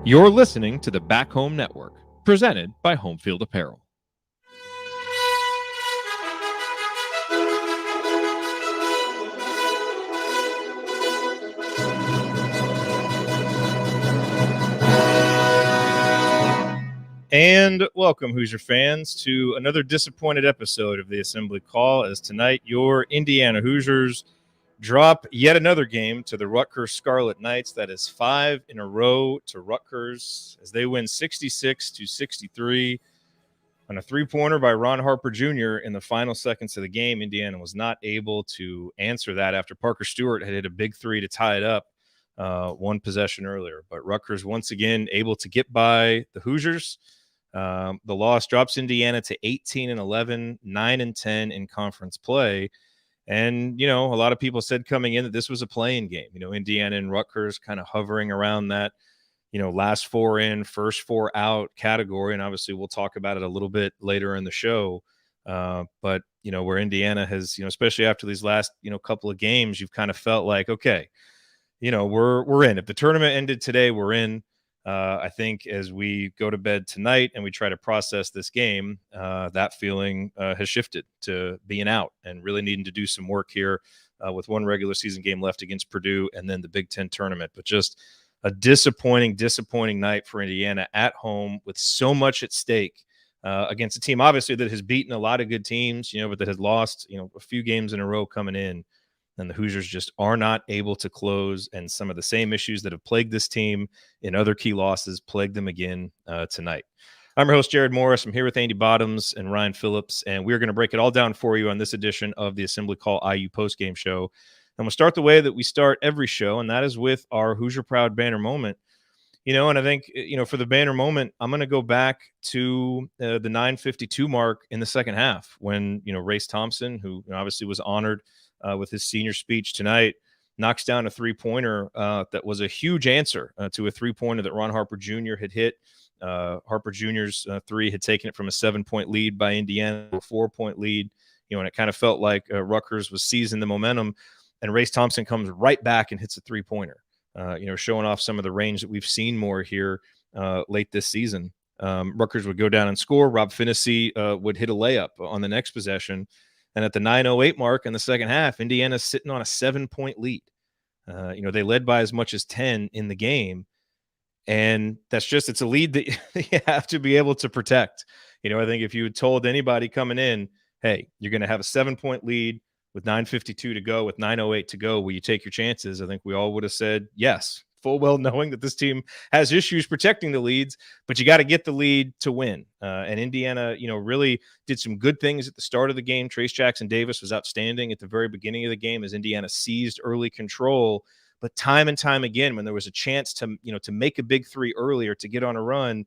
You're listening to the Back Home Network, presented by Homefield Apparel. And welcome, Hoosier fans, to another disappointed episode of the Assembly Call, as tonight your Indiana Hoosiers drop yet another game to the Rutgers Scarlet Knights. That is 5 in a row to Rutgers as they win 66-63 on a three-pointer by Ron Harper Jr. in the final seconds of the game. Indiana was not able to answer that after Parker Stewart had hit a big three to tie it up one possession earlier. But Rutgers once again able to get by the Hoosiers. The loss drops Indiana to 18-11, 9-10 in conference play. And, you know, a lot of people said coming in that this was a play-in game. You know, Indiana and Rutgers kind of hovering around that, you know, last four in, first four out category. And obviously we'll talk about it a little bit later in the show. But, you know, where Indiana has, you know, especially after these last, you know, couple of games, you've kind of felt like, okay, you know, we're in. If the tournament ended today, we're in. I think as we go to bed tonight and we try to process this game, that feeling has shifted to being out and really needing to do some work here with one regular season game left against Purdue and then the Big Ten tournament. But just a disappointing night for Indiana at home with so much at stake against a team, obviously, that has beaten a lot of good teams, you know, but that has lost, you know, a few games in a row coming in. And the Hoosiers just are not able to close. And some of the same issues that have plagued this team in other key losses plague them again tonight. I'm your host, Jared Morris. I'm here with Andy Bottoms and Ryan Phillips, and we're going to break it all down for you on this edition of the Assembly Call IU Postgame Show. And we'll start the way that we start every show, and that is with our Hoosier Proud banner moment. You know, and I think, you know, for the banner moment, I'm going to go back to the 9:52 mark in the second half when, you know, Race Thompson, who obviously was honored with his senior speech tonight, knocks down a three-pointer that was a huge answer to a three-pointer that Ron Harper Jr. had hit. Harper Jr.'s three had taken it from a 7-point lead by Indiana to a 4-point lead, you know, and it kind of felt like Rutgers was seizing the momentum, and Race Thompson comes right back and hits a three-pointer, you know, showing off some of the range that we've seen more here late this season. Rutgers would go down and score. Rob Finnessy would hit a layup on the next possession. And at the 9:08 mark in the second half, Indiana's sitting on a 7-point lead. You know, they led by as much as 10 in the game. And that's just, it's a lead that you have to be able to protect. You know, I think if you had told anybody coming in, hey, you're going to have a 7-point lead with 9:52 to go, with 9:08 to go, will you take your chances? I think we all would have said yes, full well knowing that this team has issues protecting the leads, but you got to get the lead to win. And Indiana, you know, really did some good things at the start of the game. Trace Jackson Davis was outstanding at the very beginning of the game as Indiana seized early control. But time and time again, when there was a chance to, you know, to make a big three earlier to get on a run,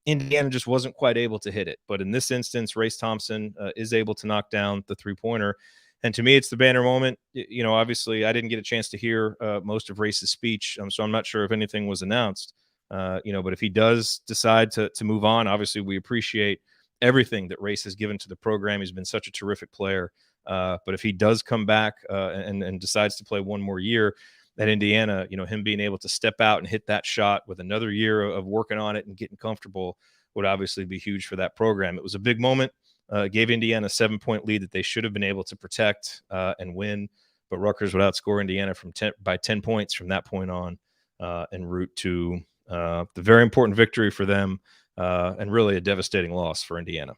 Indiana just wasn't quite able to hit it. But in this instance, Race Thompson is able to knock down the three-pointer. And to me, it's the banner moment. You know, obviously, I didn't get a chance to hear most of Race's speech, so I'm not sure if anything was announced. You know, but if he does decide to move on, obviously, we appreciate everything that Race has given to the program. He's been such a terrific player. But if he does come back and decides to play one more year at Indiana, you know, him being able to step out and hit that shot with another year of working on it and getting comfortable would obviously be huge for that program. It was a big moment. Gave Indiana a 7-point lead that they should have been able to protect and win, but Rutgers would outscore Indiana by 10 points from that point on, en route to the very important victory for them and really a devastating loss for Indiana.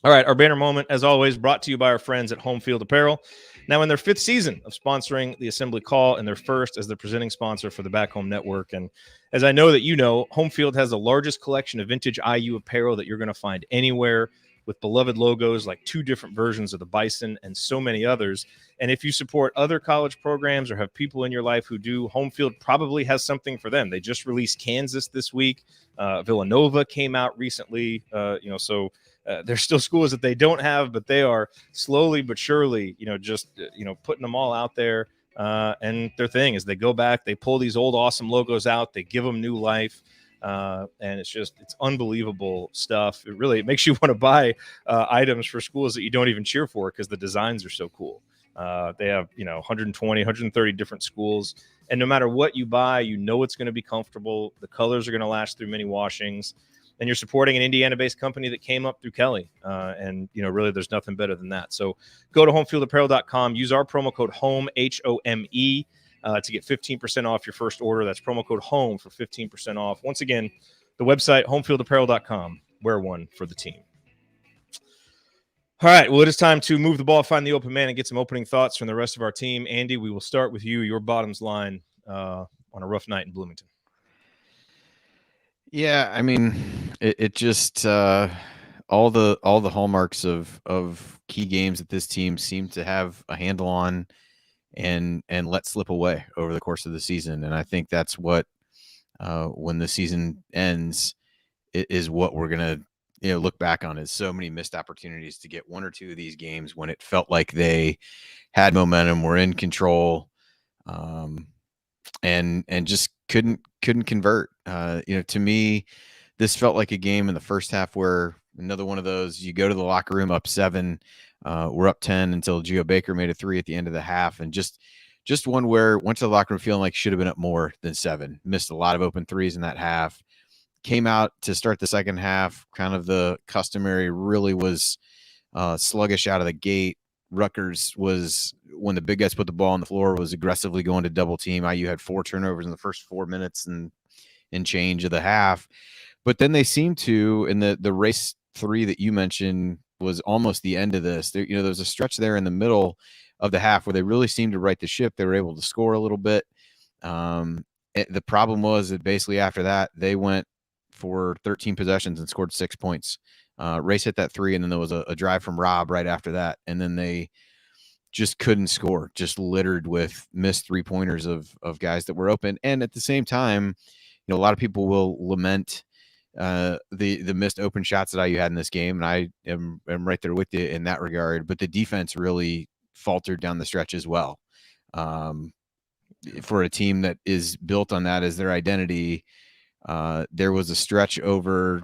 All right, our banner moment, as always, brought to you by our friends at Homefield Apparel. Now in their 5th season of sponsoring the Assembly Call and their first as the presenting sponsor for the Back Home Network. And as I know that you know, Homefield has the largest collection of vintage IU apparel that you're going to find anywhere, with beloved logos like 2 different versions of the Bison and so many others. And if you support other college programs or have people in your life who do, Homefield probably has something for them. They just released Kansas this week. Villanova came out recently, you know, so there's still schools that they don't have, but they are slowly but surely, you know, just, you know, putting them all out there. And their thing is they go back, they pull these old awesome logos out, they give them new life. And it's unbelievable stuff. It makes you want to buy items for schools that you don't even cheer for because the designs are so cool. They have, you know, 120, 130 different schools And no matter what you buy, you know it's going to be comfortable. The colors are going to last through many washings. And you're supporting an Indiana-based company that came up through Kelly. And, really, there's nothing better than that. So go to homefieldapparel.com. Use our promo code HOME, HOME, to get 15% off your first order. That's promo code HOME for 15% off. Once again, the website, homefieldapparel.com. Wear one for the team. All right, well, it is time to move the ball, find the open man, and get some opening thoughts from the rest of our team. Andy, we will start with you, your bottoms line on a rough night in Bloomington. Yeah, I mean, it just all the hallmarks of key games that this team seemed to have a handle on and let slip away over the course of the season. And I think that's what when the season ends is what we're gonna look back on, is so many missed opportunities to get one or two of these games when it felt like they had momentum, were in control, and just couldn't convert. To me, this felt like a game in the first half where another one of those, you go to the locker room up 7, we're up 10 until Geo Baker made a 3 at the end of the half, and just one where went to the locker room feeling like should have been up more than 7. Missed a lot of open threes in that half. Came out to start the second half, kind of the customary, really was sluggish out of the gate. Rutgers was, when the big guys put the ball on the floor, was aggressively going to double team. IU had 4 turnovers in the first 4 minutes and change of the half. But then they seemed to, in the race 3 that you mentioned was almost the end of this. There was a stretch there in the middle of the half where they really seemed to right the ship. They were able to score a little bit. The problem was that basically after that, they went for 13 possessions and scored 6 points. Race hit that 3, and then there was a drive from Rob right after that. And then they just couldn't score, just littered with missed 3-pointers of guys that were open. And at the same time, a lot of people will lament the missed open shots that IU had in this game. And I am right there with you in that regard. But the defense really faltered down the stretch as well. For a team that is built on that as their identity, there was a stretch over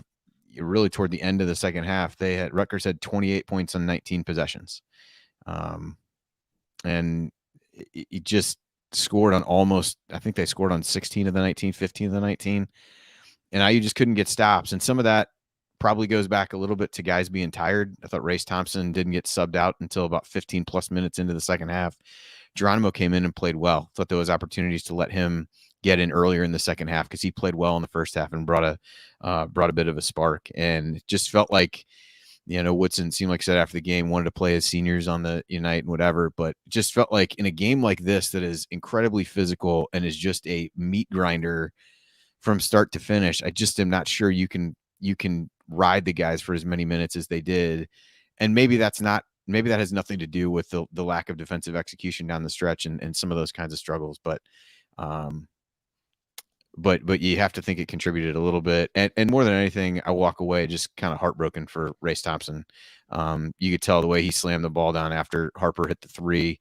really toward the end of the second half. Rutgers had 28 points on 19 possessions. And it just scored on almost, I think they scored on 16 of the 19, 15 of the 19. And IU just couldn't get stops. And some of that probably goes back a little bit to guys being tired. I thought Race Thompson didn't get subbed out until about 15 plus minutes into the second half. Geronimo came in and played well. Thought there was opportunities to let him get in earlier in the second half because he played well in the first half and brought a bit of a spark. And it just felt like, Woodson seemed like said after the game wanted to play his seniors on the Unite and whatever, but just felt like in a game like this that is incredibly physical and is just a meat grinder from start to finish, I just am not sure you can ride the guys for as many minutes as they did. And maybe that has nothing to do with the lack of defensive execution down the stretch and some of those kinds of struggles. But you have to think it contributed a little bit. And more than anything, I walk away just kind of heartbroken for Race Thompson. You could tell the way he slammed the ball down after Harper hit the 3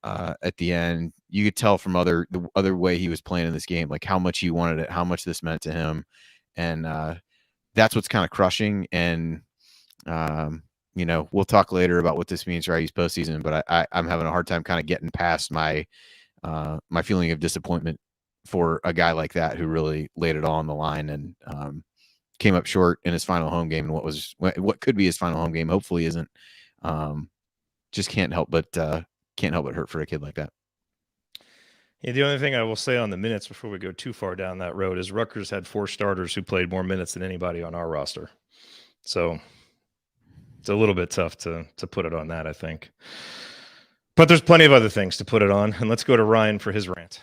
at the end. You could tell from the other way he was playing in this game, like how much he wanted it, how much this meant to him. And that's what's kind of crushing. And, we'll talk later about what this means for IU's postseason, but I'm having a hard time kind of getting past my feeling of disappointment for a guy like that who really laid it all on the line and came up short in his final home game. And what could be his final home game, hopefully isn't. Just can't help but hurt for a kid like that. Yeah, the only thing I will say on the minutes before we go too far down that road is Rutgers had 4 starters who played more minutes than anybody on our roster. So it's a little bit tough to put it on that, I think. But there's plenty of other things to put it on. And let's go to Ryan for his rant.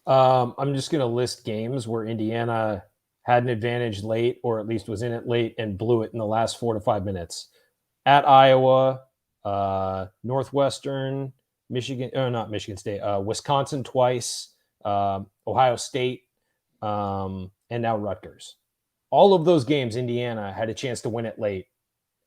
I'm just going to list games where Indiana had an advantage late, or at least was in it late and blew it in the last 4 to 5 minutes. At Iowa, Northwestern, not Michigan State, Wisconsin twice, Ohio State, and now Rutgers. All of those games, Indiana had a chance to win it late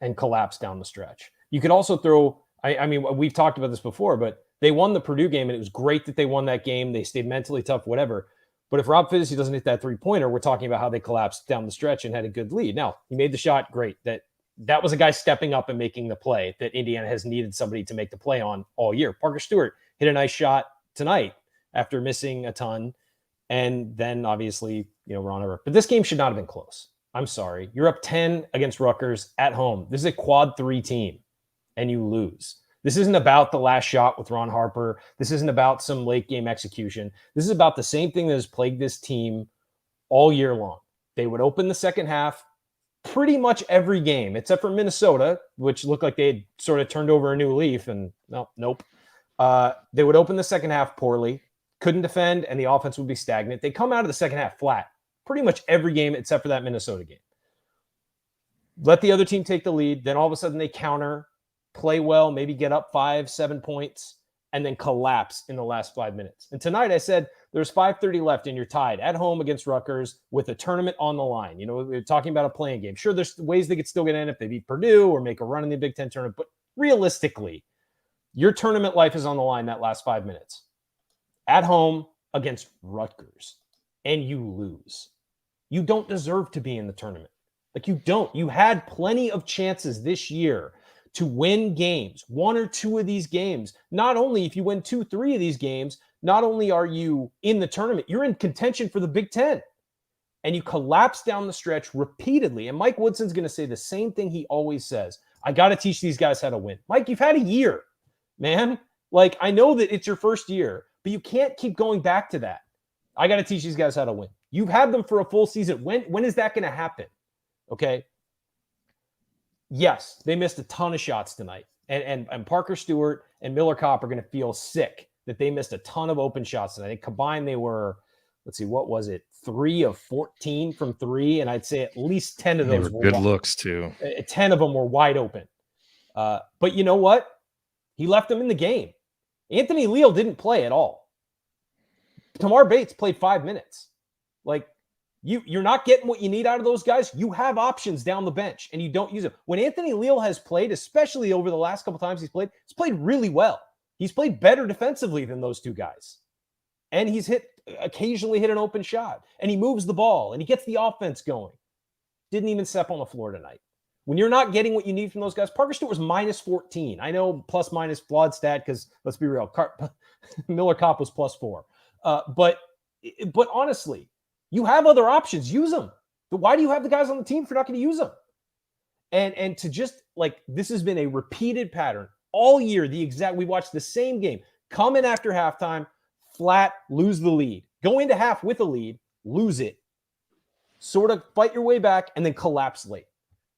and collapse down the stretch. You could also throw, I mean, we've talked about this before, but they won the Purdue game, and it was great that they won that game. They stayed mentally tough, whatever. But if Rob Finney doesn't hit that 3-pointer, we're talking about how they collapsed down the stretch and had a good lead. Now, he made the shot, great. That was a guy stepping up and making the play that Indiana has needed somebody to make the play on all year. Parker Stewart hit a nice shot tonight after missing a ton. And then obviously, Ron Harper. But this game should not have been close. I'm sorry. You're up 10 against Rutgers at home. This is a quad 3 team, and you lose. This isn't about the last shot with Ron Harper. This isn't about some late game execution. This is about the same thing that has plagued this team all year long. They would open the second half pretty much every game, except for Minnesota, which looked like they had sort of turned over a new leaf, and nope. They would open the second half poorly, couldn't defend, and the offense would be stagnant. They come out of the second half flat pretty much every game except for that Minnesota game. Let the other team take the lead, then all of a sudden they counter, play well, maybe get up 5-7 points, and then collapse in the last 5 minutes. And tonight I said there's 5:30 left and you're tied at home against Rutgers with a tournament on the line. We're talking about a playing game. Sure, there's ways they could still get in if they beat Purdue or make a run in the Big Ten tournament, but realistically, your tournament life is on the line that last 5 minutes. At home against Rutgers, and you lose. You don't deserve to be in the tournament. You don't. You had plenty of chances this year to win games, 1 or 2 of these games. Not only if you win 2-3 of these games, not only are you in the tournament, you're in contention for the Big Ten. And you collapse down the stretch repeatedly. And Mike Woodson's going to say the same thing he always says. I got to teach these guys how to win. Mike, you've had a year, man. I know that it's your first year, but you can't keep going back to that. I got to teach these guys how to win. You've had them for a full season. When is that going to happen? Okay. Yes, they missed a ton of shots tonight. And Parker Stewart and Miller Kopp are going to feel sick that they missed a ton of open shots tonight. I think combined they were, let's see, what was it? 3 of 14 from 3. And I'd say at least 10 of those were good looks too. 10 of them were wide open. But you know what? He left them in the game. Anthony Leal didn't play at all. Tamar Bates played 5 minutes. You're not getting what you need out of those guys. You have options down the bench, and you don't use them. When Anthony Leal has played, especially over the last couple times he's played really well. He's played better defensively than those 2 guys. And he's occasionally hit an open shot. And he moves the ball, and he gets the offense going. Didn't even step on the floor tonight. When you're not getting what you need from those guys, Parker Stewart was minus 14. I know plus minus flawed stat because, let's be real, Miller Kopp was plus 4. But honestly, you have other options. Use them. But why do you have the guys on the team if you're not going to use them? And to just this has been a repeated pattern all year. We watched the same game. Come in after halftime, flat, lose the lead. Go into half with a lead, lose it. Sort of fight your way back and then collapse late.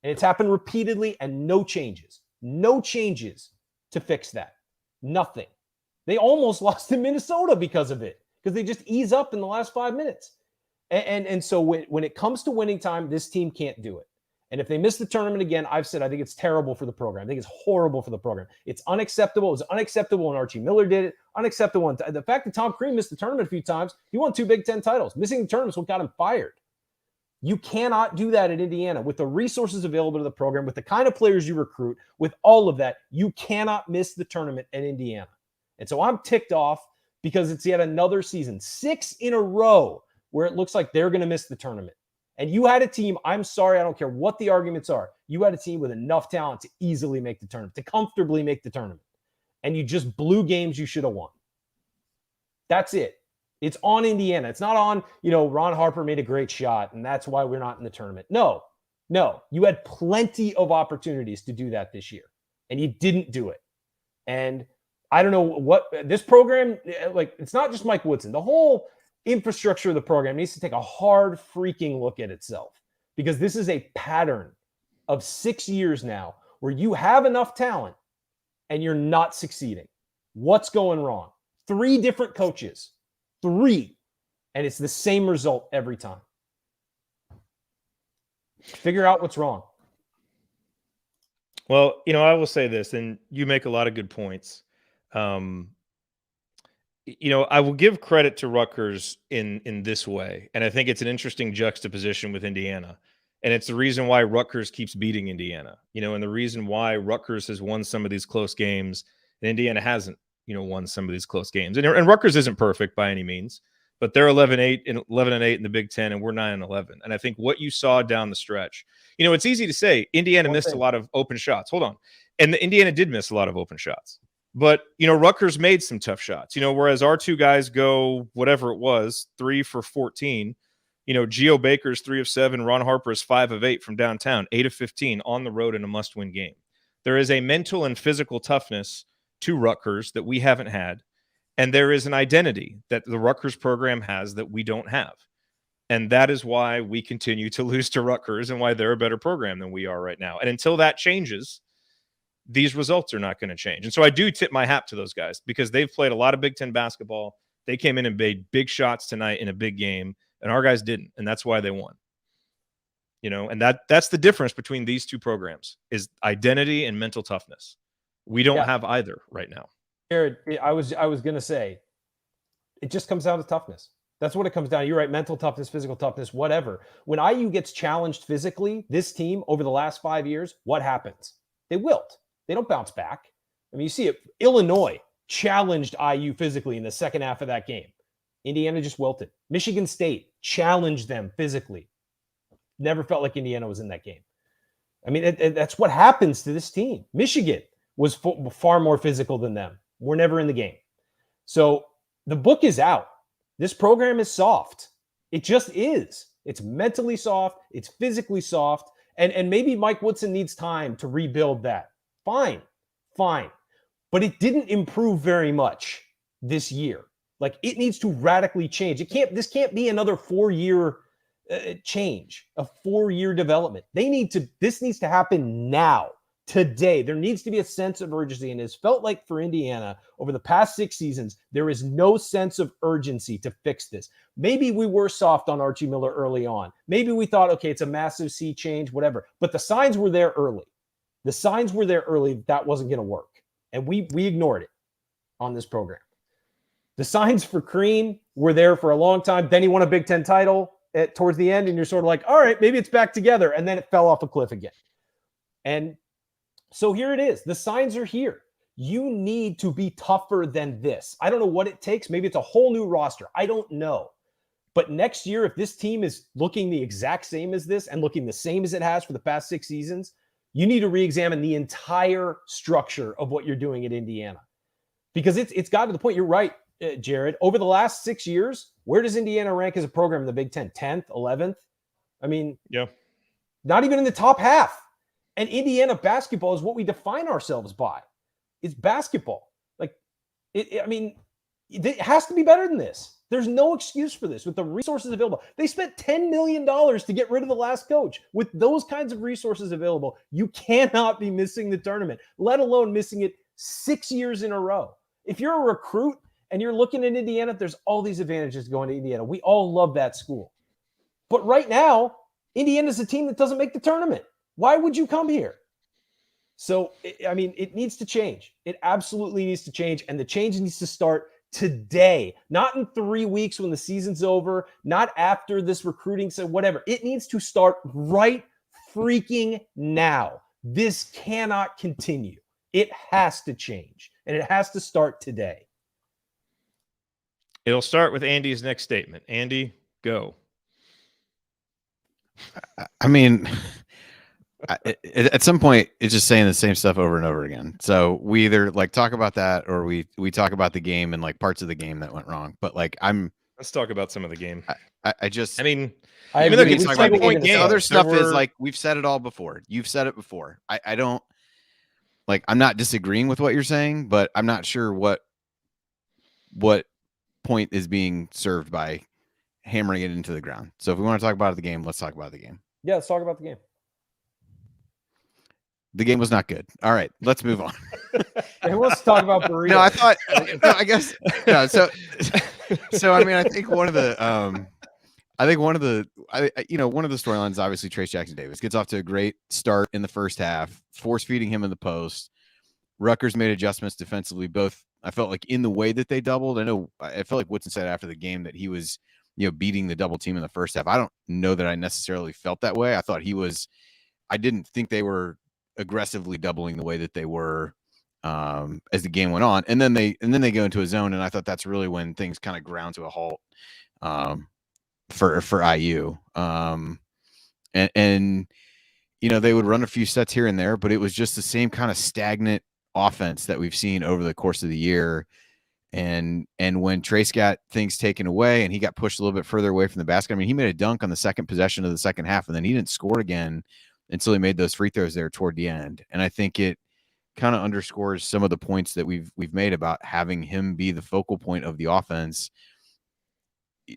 And it's happened repeatedly and no changes. No changes to fix that. Nothing. They almost lost to Minnesota because of it. Because they just ease up in the last 5 minutes. And so when it comes to winning time, this team can't do it. And if they miss the tournament again, I've said I think it's terrible for the program. I think it's horrible for the program. It's unacceptable. It was unacceptable when Archie Miller did it. Unacceptable. The fact that Tom Crean missed the tournament a few times, he won 2 Big Ten titles. Missing the tournament is what got him fired. You cannot do that at Indiana with the resources available to the program, with the kind of players you recruit, with all of that. You cannot miss the tournament at Indiana. And so I'm ticked off because it's yet another season, 6 in a row, where it looks like they're going to miss the tournament. And you had a team, I'm sorry, I don't care what the arguments are. You had a team with enough talent to easily make the tournament, to comfortably make the tournament. And you just blew games you should have won. That's it. It's on Indiana. It's not on, Ron Harper made a great shot, and that's why we're not in the tournament. No. You had plenty of opportunities to do that this year, and you didn't do it. And I don't know what this program, it's not just Mike Woodson. The whole infrastructure of the program needs to take a hard freaking look at itself, because this is a pattern of 6 years now where you have enough talent and you're not succeeding. What's going wrong? 3 different coaches, 3, and it's the same result every time. Figure out what's wrong. Well, I will say this, and you make a lot of good points. I will give credit to Rutgers in this way, and I think it's an interesting juxtaposition with Indiana. And it's the reason why Rutgers keeps beating Indiana, and the reason why Rutgers has won some of these close games and Indiana hasn't, won some of these close games. And Rutgers isn't perfect by any means, but they're 11-8 and 11-8 in the Big Ten, and we're 9-11. And I think what you saw down the stretch, it's easy to say Indiana missed a lot of open shots. Hold on. And Indiana did miss a lot of open shots. But, Rutgers made some tough shots, whereas our two guys go whatever it was, 3 for 14. Geo Baker's 3 of 7. Ron Harper is 5 of 8 from downtown, 8 of 15 on the road in a must-win game. There is a mental and physical toughness to Rutgers that we haven't had. And there is an identity that the Rutgers program has that we don't have. And that is why we continue to lose to Rutgers and why they're a better program than we are right now. And until that changes, these results are not going to change. And so I do tip my hat to those guys because they've played a lot of Big Ten basketball. They came in and made big shots tonight in a big game, and our guys didn't. And that's why they won. And that's the difference between these two programs is identity and mental toughness. We don't have either right now. Jared, I was going to say, it just comes down to toughness. That's what it comes down to. You're right, mental toughness, physical toughness, whatever. When IU gets challenged physically, this team over the last 5 years, what happens? They wilt. They don't bounce back. I mean, you see it. Illinois challenged IU physically in the second half of that game. Indiana just wilted. Michigan State challenged them physically. Never felt like Indiana was in that game. I mean, that's what happens to this team. Michigan was far more physical than them. We're never in the game. So the book is out. This program is soft. It just is. It's mentally soft. It's physically soft. And maybe Mike Woodson needs time to rebuild that. Fine. But it didn't improve very much this year. Like, it needs to radically change. This can't be another 4-year change, a 4-year development. This needs to happen now. Today, there needs to be a sense of urgency, and it's felt like for Indiana over the past 6 seasons, there is no sense of urgency to fix this. Maybe we were soft on Archie Miller early on. Maybe we thought, okay, it's a massive sea change, whatever. But the signs were there early. That wasn't going to work, and we ignored it on this program. The signs for Crean were there for a long time. Then he won a Big Ten title towards the end, and you're sort of like, all right, maybe it's back together, and then it fell off a cliff again. And so here it is. The signs are here. You need to be tougher than this. I don't know what it takes. Maybe it's a whole new roster. I don't know. But next year, if this team is looking the exact same as this and looking the same as it has for the past 6 seasons, you need to re-examine the entire structure of what you're doing at Indiana. Because it's got to the point, you're right, Jared. Over the last 6 years, where does Indiana rank as a program in the Big Ten? 10th, 11th? I mean, not even in the top half. And Indiana basketball is what we define ourselves by. It's basketball. It has to be better than this. There's no excuse for this with the resources available. They spent $10 million to get rid of the last coach. With those kinds of resources available, you cannot be missing the tournament, let alone missing it 6 years in a row. If you're a recruit and you're looking at Indiana, there's all these advantages going to Indiana. We all love that school. But right now, Indiana's a team that doesn't make the tournament. Why would you come here? So, it needs to change. It absolutely needs to change. And the change needs to start today, not in 3 weeks when the season's over, not after this recruiting, so whatever. It needs to start right freaking now. This cannot continue. It has to change, and it has to start today. It'll start with Andy's next statement. Andy, go. I mean, at some point, it's just saying the same stuff over and over again. So we either talk about that, or we talk about the game and parts of the game that went wrong. But let's talk about some of the game. I mean, the other stuff is we've said it all before. You've said it before. I don't I'm not disagreeing with what you're saying, but I'm not sure what point is being served by hammering it into the ground. So if we want to talk about the game, let's talk about the game. Yeah, let's talk about the game. The game was not good. All right, let's move on. Hey, let's talk about burritos. No, I thought. No, I guess. No, so I think one of the storylines, obviously, Trace Jackson Davis gets off to a great start in the first half, force feeding him in the post. Rutgers made adjustments defensively. Both, I felt like in the way that they doubled. I felt like Woodson said after the game that he was, beating the double team in the first half. I don't know that I necessarily felt that way. I thought I didn't think they were aggressively doubling the way that they were as the game went on, and then they go into a zone, and I thought that's really when things kind of ground to a halt for IU. And they would run a few sets here and there, but it was just the same kind of stagnant offense that we've seen over the course of the year. And when Trace got things taken away and he got pushed a little bit further away from the basket, I mean, he made a dunk on the second possession of the second half, and then he didn't score again until he made those free throws there toward the end. And I think it kind of underscores some of the points that we've made about having him be the focal point of the offense.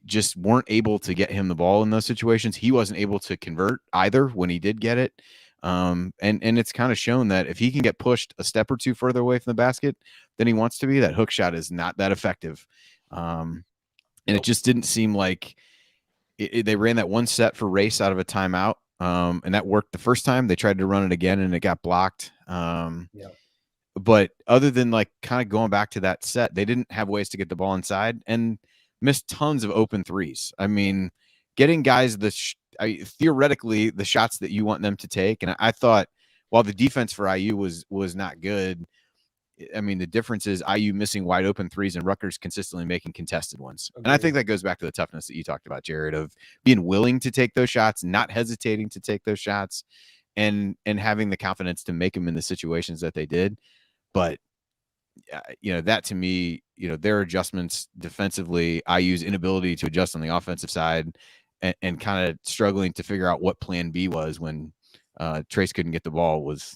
Just weren't able to get him the ball in those situations. He wasn't able to convert either when he did get it. And it's kind of shown that if he can get pushed a step or two further away from the basket than he wants to be, that hook shot is not that effective. And it just didn't seem like they ran that one set for race out of a timeout. And that worked the first time. They tried to run it again and it got blocked. But other than like kind of going back to that set, they didn't have ways to get the ball inside and missed tons of open threes. I mean, getting guys theoretically the shots that you want them to take. And I thought while the defense for IU was not good, I mean, the difference is IU missing wide open threes and Rutgers consistently making contested ones. Agreed. And I think that goes back to the toughness that you talked about, Jared, of being willing to take those shots, not hesitating to take those shots, and having the confidence to make them in the situations that they did. But that to me, their adjustments defensively, IU's inability to adjust on the offensive side, and kind of struggling to figure out what plan B was when Trace couldn't get the ball was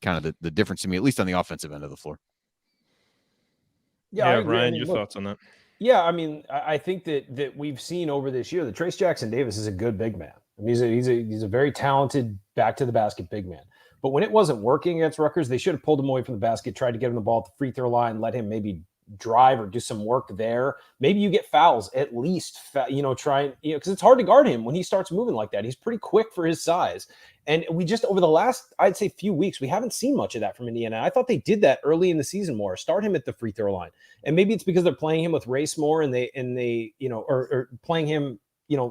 kind of the difference to me, at least on the offensive end of the floor. Yeah, Ryan, your thoughts on that? Yeah, I mean, I think that we've seen over this year that Trace Jackson Davis is a good big man. I mean, he's a very talented back to the basket big man. But when it wasn't working against Rutgers, they should have pulled him away from the basket, tried to get him the ball at the free throw line, let him maybe drive or do some work there. Maybe you get fouls, at least, try, because it's hard to guard him when he starts moving like that. He's pretty quick for his size. And we just, over the last, I'd say few weeks, we haven't seen much of that from Indiana. I thought they did that early in the season more, start him at the free throw line. And maybe it's because they're playing him with Race more and they or playing him,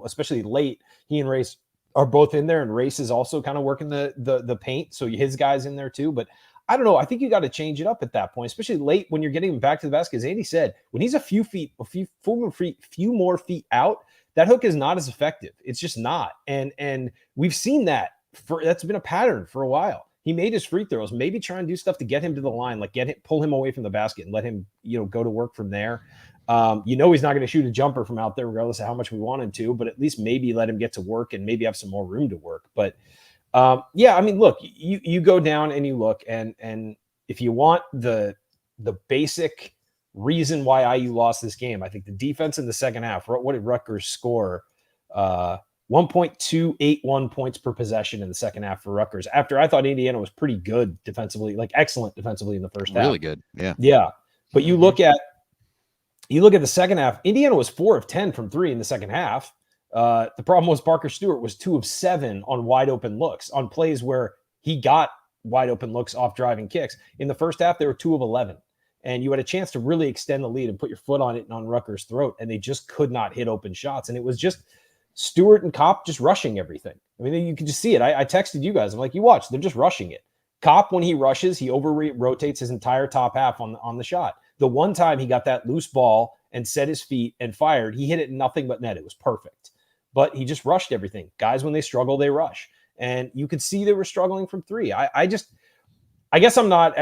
especially late, he and Race are both in there, and Race is also kind of working the paint. So his guy's in there too. But I don't know. I think you got to change it up at that point, especially late when you're getting him back to the basket. As Andy said, when he's a few more feet out, that hook is not as effective. It's just not. And we've seen that that's been a pattern for a while. He made his free throws, maybe try and do stuff to get him to the line, like pull him away from the basket and let him, go to work from there. He's not going to shoot a jumper from out there, regardless of how much we want him to, but at least maybe let him get to work and maybe have some more room to work. But I mean, look, you go down and you look, and if you want the basic reason why IU lost this game, I think the defense in the second half, what did Rutgers score? 1.281 points per possession in the second half for Rutgers, after I thought Indiana was pretty good defensively, like excellent defensively in the first half. Really good. Yeah. Yeah. But you look at the second half, Indiana was 4 of 10 from three in the second half. The problem was Parker Stewart was 2 of 7 on wide open looks, on plays where he got wide open looks off driving kicks. In the first half, they were 2 of 11. And you had a chance to really extend the lead and put your foot on it and on Rutgers' throat, and they just could not hit open shots. And it was just Stewart and Kopp just rushing everything. I mean, you could just see it. I texted you guys. I'm like, you watch, they're just rushing it. Kopp, when he rushes, he rotates his entire top half on the shot. The one time he got that loose ball and set his feet and fired, he hit it nothing but net. It was perfect. But he just rushed everything. Guys, when they struggle, they rush. And you could see they were struggling from three. I guess I'm not,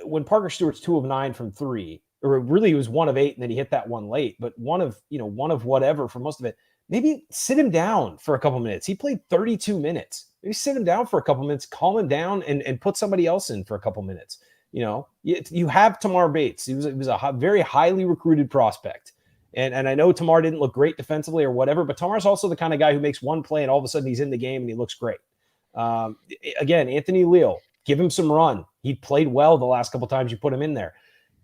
when Parker Stewart's 2 of 9 from three, or really he was 1 of 8 and then he hit that one late, but one of whatever for most of it, maybe sit him down for a couple minutes. He played 32 minutes. Maybe sit him down for a couple minutes, calm him down, and put somebody else in for a couple minutes. You have Tamar Bates. He was a very highly recruited prospect. And I know Tamar didn't look great defensively or whatever, but Tamar's also the kind of guy who makes one play and all of a sudden he's in the game and he looks great. Again, Anthony Leal, give him some run. He played well the last couple times you put him in there.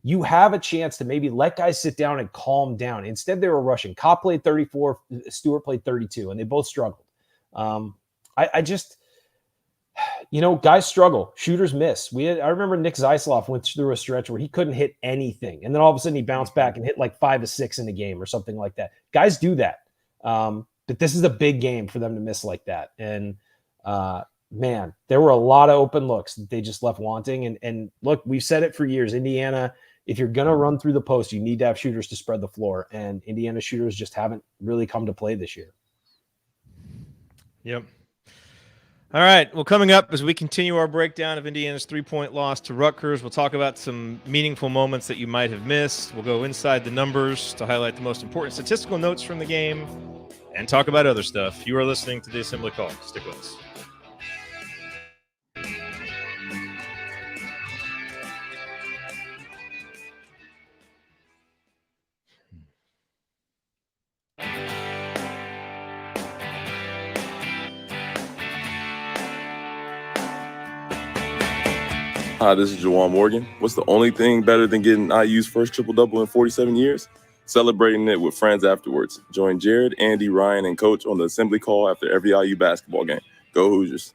You have a chance to maybe let guys sit down and calm down. Instead, they were rushing. Kopp played 34, Stewart played 32, and they both struggled. Guys struggle. Shooters miss. I remember Nick Zeisloff went through a stretch where he couldn't hit anything, and then all of a sudden he bounced back and hit like 5 of 6 in a game or something like that. Guys do that, but this is a big game for them to miss like that. And man, there were a lot of open looks that they just left wanting. And look, we've said it for years. Indiana, if you're going to run through the post, you need to have shooters to spread the floor. And Indiana shooters just haven't really come to play this year. Yep. All right. Well, coming up as we continue our breakdown of Indiana's 3-point loss to Rutgers, we'll talk about some meaningful moments that you might have missed. We'll go inside the numbers to highlight the most important statistical notes from the game and talk about other stuff. You are listening to the Assembly Call. Stick with us. Hi, this is Jawan Morgan. What's the only thing better than getting IU's first triple-double in 47 years? Celebrating it with friends afterwards. Join Jared, Andy, Ryan, and Coach on the Assembly Call after every IU basketball game. Go Hoosiers.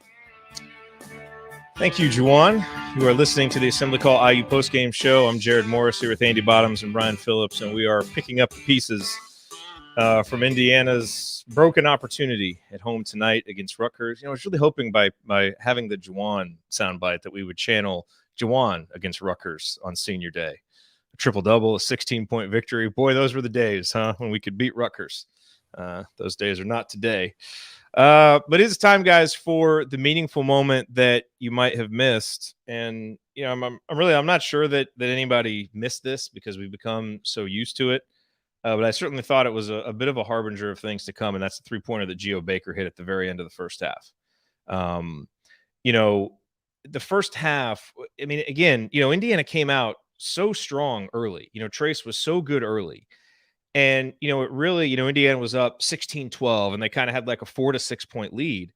Thank you, Juwan. You are listening to the Assembly Call IU postgame show. I'm Jared Morris here with Andy Bottoms and Brian Phillips, and we are picking up the pieces from Indiana's broken opportunity at home tonight against Rutgers. I was really hoping by having the Juwan soundbite that we would channel Juwan against Rutgers on senior day. A triple-double, a 16-point victory. Boy, those were the days, when we could beat Rutgers. Those days are not today. But it's time, guys, for the meaningful moment that you might have missed. And, I'm not sure that anybody missed this because we've become so used to it. But I certainly thought it was a bit of a harbinger of things to come, and that's the three-pointer that Geo Baker hit at the very end of the first half. The first half, again, Indiana came out so strong early. Trace was so good early. And, it really, Indiana was up 16-12, and they kind of had like a 4 to 6 point lead.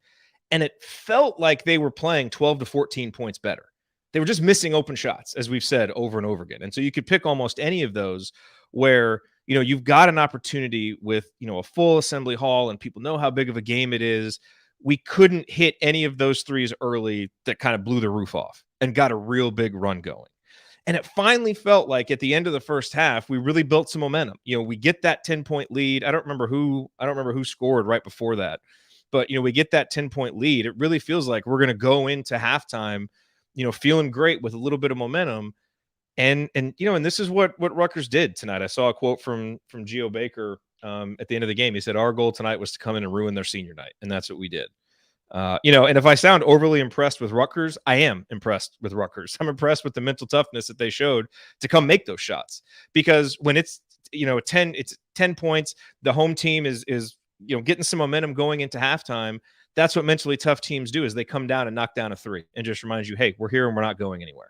And it felt like they were playing 12 to 14 points better. They were just missing open shots, as we've said over and over again. And so you could pick almost any of those where, you've got an opportunity with, a full assembly hall and people know how big of a game it is. We couldn't hit any of those threes early that kind of blew the roof off and got a real big run going. And it finally felt like at the end of the first half, we really built some momentum. We get that 10-point lead. I don't remember who scored right before that, but we get that 10-point lead. It really feels like we're going to go into halftime, feeling great with a little bit of momentum. And this is what Rutgers did tonight. I saw a quote from Geo Baker at the end of the game. He said, "Our goal tonight was to come in and ruin their senior night," and that's what we did. And if I sound overly impressed with Rutgers, I am impressed with Rutgers. I'm impressed with the mental toughness that they showed to come make those shots. Because when it's 10 points, the home team is getting some momentum going into halftime. That's what mentally tough teams do, is they come down and knock down a three and just remind you, hey, we're here and we're not going anywhere.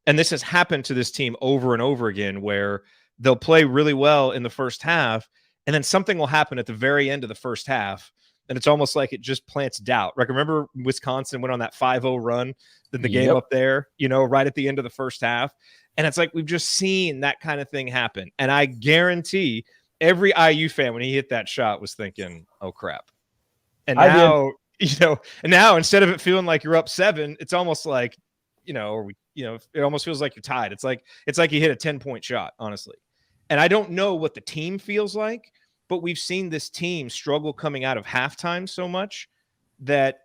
And this has happened to this team over and over again, where they'll play really well in the first half, and then something will happen at the very end of the first half, and it's almost like it just plants doubt. Like, remember Wisconsin went on that 5-0 run, then the game up there, right at the end of the first half. And it's like we've just seen that kind of thing happen. And I guarantee every IU fan, when he hit that shot, was thinking, oh, crap. And now, now instead of it feeling like you're up 7, it's almost like, it almost feels like you're tied. It's like you hit a 10-point shot, honestly. And I don't know what the team feels like, but we've seen this team struggle coming out of halftime so much that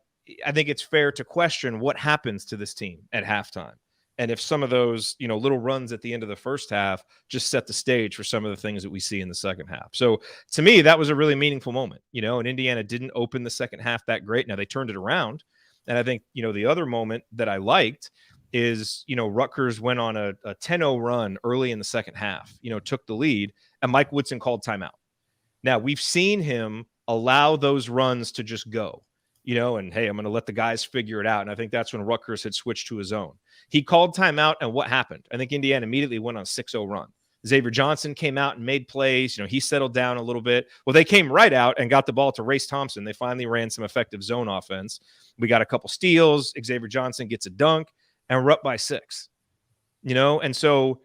I think it's fair to question what happens to this team at halftime. And if some of those, little runs at the end of the first half just set the stage for some of the things that we see in the second half. So to me, that was a really meaningful moment, and Indiana didn't open the second half that great. Now they turned it around. And I think, the other moment that I liked is, Rutgers went on a 10-0 run early in the second half, took the lead, and Mike Woodson called timeout. Now, we've seen him allow those runs to just go, and hey, I'm going to let the guys figure it out. And I think that's when Rutgers had switched to his own. He called timeout, and what happened? I think Indiana immediately went on a 6-0 run. Xavier Johnson came out and made plays. He settled down a little bit. Well, they came right out and got the ball to Race Thompson. They finally ran some effective zone offense. We got a couple steals. Xavier Johnson gets a dunk, and we're up by 6. And so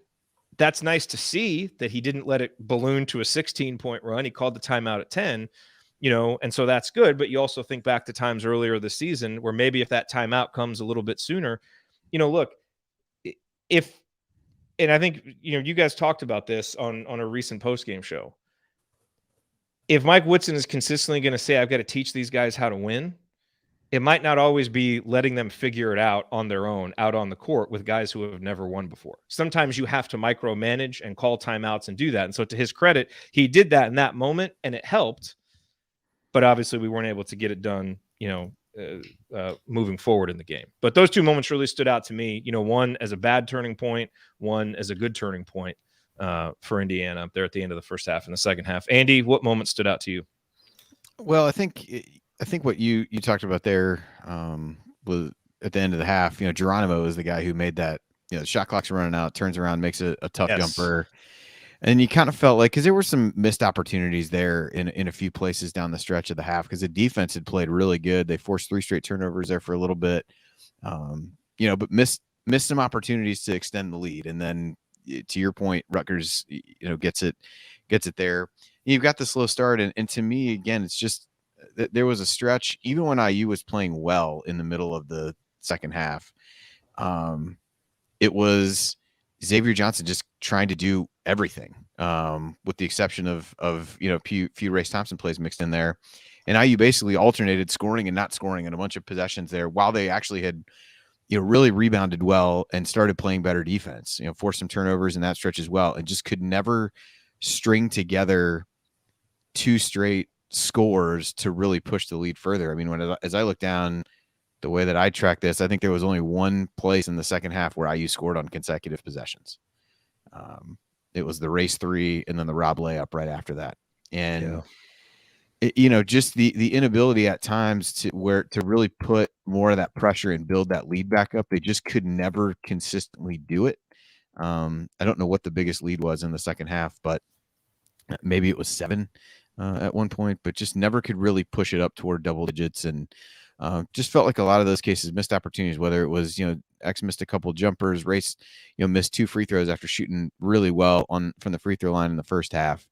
that's nice to see that he didn't let it balloon to a 16-point run. He called the timeout at 10, and so that's good. But you also think back to times earlier this season where maybe if that timeout comes a little bit sooner, look, and I think, you guys talked about this on a recent postgame show. If Mike Woodson is consistently going to say, I've got to teach these guys how to win, it might not always be letting them figure it out on their own out on the court with guys who have never won before. Sometimes you have to micromanage and call timeouts and do that. And so to his credit, he did that in that moment and it helped. But obviously we weren't able to get it done, moving forward in the game. But those two moments really stood out to me. One as a bad turning point, one as a good turning point for Indiana up there at the end of the first half and the second half. Andy, what moment stood out to you? Well, I think what you talked about there was at the end of the half. Geronimo is the guy who made that. The shot clock's running out, turns around, makes a tough jumper. And you kind of felt like, because there were some missed opportunities there in a few places down the stretch of the half, because the defense had played really good. They forced 3 straight turnovers there for a little bit, but missed some opportunities to extend the lead. And then, to your point, Rutgers, gets it there. You've got the slow start, and to me, again, it's just there was a stretch, even when IU was playing well in the middle of the second half. It was Xavier Johnson just trying to do everything, with the exception of few Race Thompson plays mixed in there, and IU basically alternated scoring and not scoring in a bunch of possessions there, while they actually had really rebounded well and started playing better defense. Forced some turnovers in that stretch as well, and just could never string together 2 straight scores to really push the lead further. I mean, as I look down the way that I track this, I think there was only one place in the second half where IU scored on consecutive possessions. It was the Race 3 and then the Rob layup right after that. And just the inability at times to really put more of that pressure and build that lead back up. They just could never consistently do it. I don't know what the biggest lead was in the second half, but maybe it was 7 at one point, but just never could really push it up toward double digits. And just felt like a lot of those cases missed opportunities, whether it was, X missed a couple jumpers, Race, missed 2 free throws after shooting really well from the free throw line in the first half.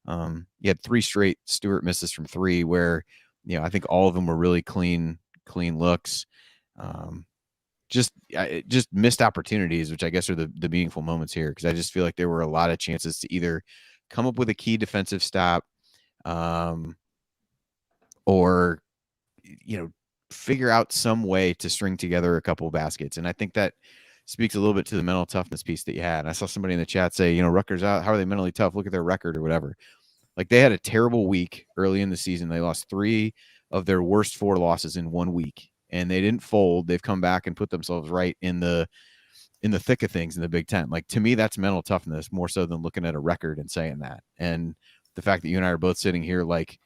You had 3 straight Stewart misses from 3 where, I think all of them were really clean looks. Just missed opportunities, which I guess are the meaningful moments here. Cause I just feel like there were a lot of chances to either come up with a key defensive stop, or, figure out some way to string together a couple of baskets. And I think that speaks a little bit to the mental toughness piece that you had. I saw somebody in the chat say, Rutgers out. How are they mentally tough? Look at their record or whatever. Like, they had a terrible week early in the season. They lost 3 of their worst 4 losses in 1 week, and they didn't fold. They've come back and put themselves right in the thick of things in the Big Ten. Like, to me, that's mental toughness more so than looking at a record and saying that. And the fact that you and I are both sitting here, like,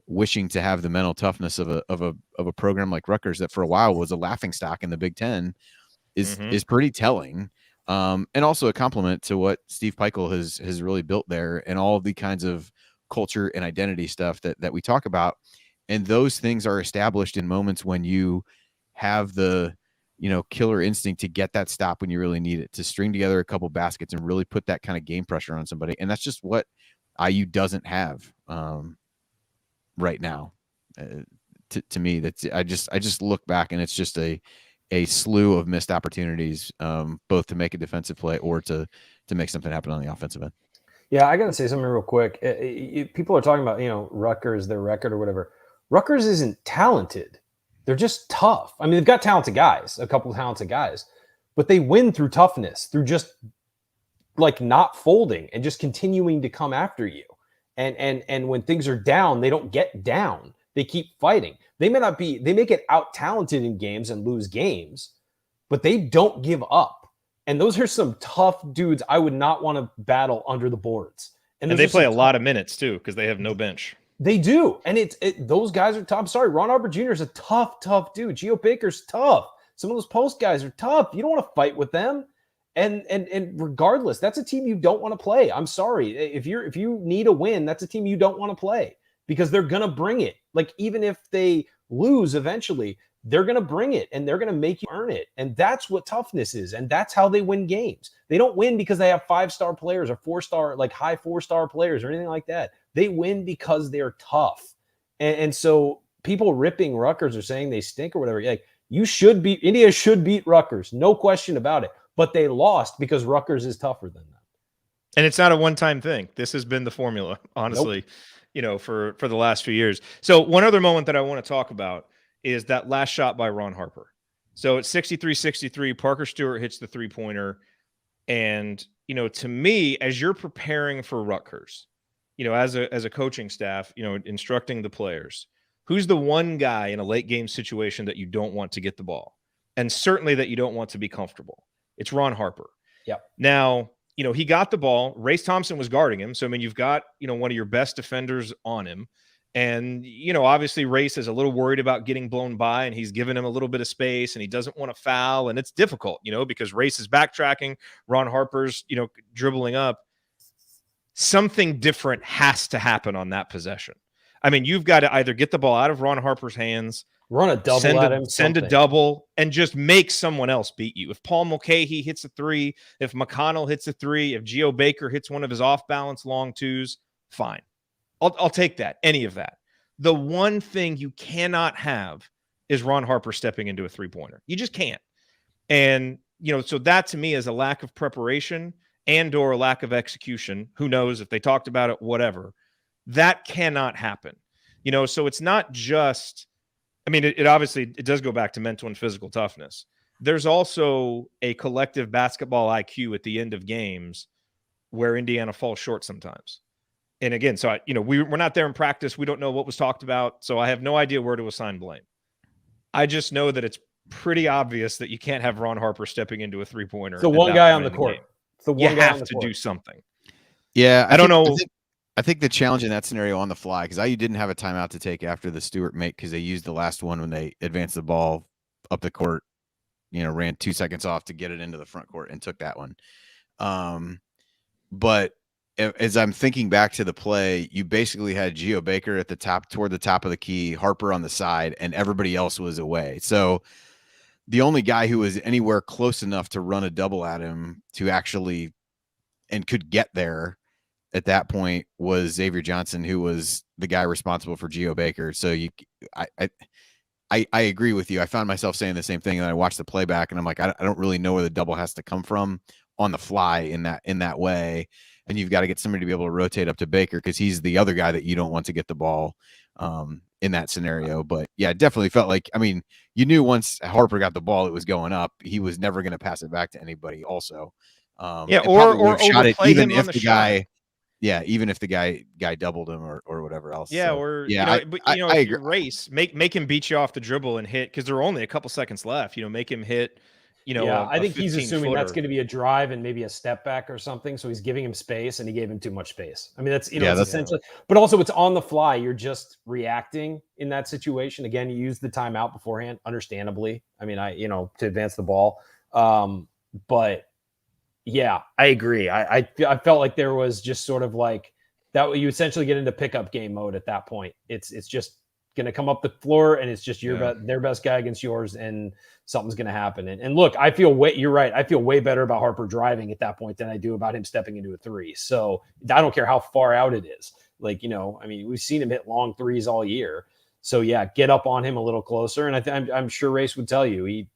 wishing to have the mental toughness of a program like Rutgers that for a while was a laughingstock in the Big Ten is pretty telling. And also a compliment to what Steve Peichel has really built there, and all of the kinds of culture and identity stuff that we talk about. And those things are established in moments when you have the, killer instinct to get that stop when you really need it, to string together a couple baskets and really put that kind of game pressure on somebody. And that's just what IU doesn't have right now. To me, that's I just look back and it's just a slew of missed opportunities, both to make a defensive play or to make something happen on the offensive end. Yeah, I got to say something real quick. People are talking about, Rutgers, their record or whatever. Rutgers isn't talented. They're just tough. I mean, they've got talented guys, a couple of talented guys, but they win through toughness, through just like not folding and just continuing to come after you. And when things are down, they don't get down. They keep fighting. They may get out talented in games and lose games, but they don't give up. And those are some tough dudes I would not want to battle under the boards. And they play a lot of minutes too, because they have no bench. They do. And those guys are tough. I'm sorry, Ron Arbor Jr. is a tough dude. Geo Baker's tough. Some of those post guys are tough. You don't want to fight with them. And regardless, that's a team you don't want to play. I'm sorry. If you need a win, that's a team you don't want to play, because they're going to bring it. Like, even if they lose eventually, they're going to bring it and they're going to make you earn it. And that's what toughness is. And that's how they win games. They don't win because they have 5-star players or 4-star, like high 4-star players or anything like that. They win because they're tough. And so people ripping Rutgers or saying they stink or whatever, like, India should beat Rutgers. No question about it. But they lost because Rutgers is tougher than them. And it's not a one-time thing. This has been the formula, honestly, for the last few years. So one other moment that I want to talk about is that last shot by Ron Harper. So it's 63-63. Parker Stewart hits the three-pointer. And, to me, as you're preparing for Rutgers, as a coaching staff, instructing the players, Who's the one guy in a late game situation that you don't want to get the ball? And certainly that you don't want to be comfortable. It's Ron Harper. Yep. Now, he got the ball. Race Thompson was guarding him. So, I mean, you've got, one of your best defenders on him. And, obviously Race is a little worried about getting blown by, and he's given him a little bit of space, and he doesn't want to foul. And it's difficult, because Race is backtracking. Ron Harper's, dribbling up. Something different has to happen on that possession. I mean, you've got to either get the ball out of Ron Harper's hands, run a double at him, send a double, and just make someone else beat you. If Paul Mulcahy hits a three, if McConnell hits a three, if Geo Baker hits one of his off-balance long twos, fine. I'll take that, any of that. The one thing you cannot have is Ron Harper stepping into a three-pointer. You just can't. And, so that to me is a lack of preparation and or a lack of execution. Who knows if they talked about it, whatever. That cannot happen. So it's not just, I mean, it obviously, it does go back to mental and physical toughness. There's also a collective basketball IQ at the end of games where Indiana falls short sometimes. And again, so we're not there in practice. We don't know what was talked about. So I have no idea where to assign blame. I just know that it's pretty obvious that you can't have Ron Harper stepping into a three-pointer. The one guy on the court. You have to do something. Yeah. I don't know. I think the challenge in that scenario on the fly, because IU didn't have a timeout to take after the Stewart make, because they used the last one when they advanced the ball up the court, ran 2 seconds off to get it into the front court and took that one. But as I'm thinking back to the play, you basically had Geo Baker at the top, toward the top of the key, Harper on the side, and everybody else was away. So the only guy who was anywhere close enough to run a double at him to actually and could get there at that point was Xavier Johnson, who was the guy responsible for Geo Baker. So I agree with you. I found myself saying the same thing, and I watched the playback, and I'm like, I don't really know where the double has to come from on the fly in that way. And you've got to get somebody to be able to rotate up to Baker, because he's the other guy that you don't want to get the ball in that scenario. But yeah, it definitely felt like, I mean, you knew once Harper got the ball, it was going up. He was never going to pass it back to anybody also. Or shot it, even if the guy, yeah, even if the guy doubled him or whatever else. Yeah, so, or yeah, I agree. Race, make him beat you off the dribble and hit, because there are only a couple seconds left. Make him hit. I think he's assuming that's going to to be a drive and maybe a step back or something. So he's giving him space, and he gave him too much space. I mean, that's that's essentially. But also, it's on the fly. You're just reacting in that situation. Again, you use the timeout beforehand, understandably. I mean, to advance the ball. But yeah, I agree. I felt like there was just sort of like that. You essentially get into pickup game mode at that point. It's just going to come up the floor, and it's just their best guy against yours, and something's going to happen. And look, you're right. I feel way better about Harper driving at that point than I do about him stepping into a three. So I don't care how far out it is. Like, I mean, we've seen him hit long threes all year. So yeah, get up on him a little closer. And I'm sure Race would tell you, he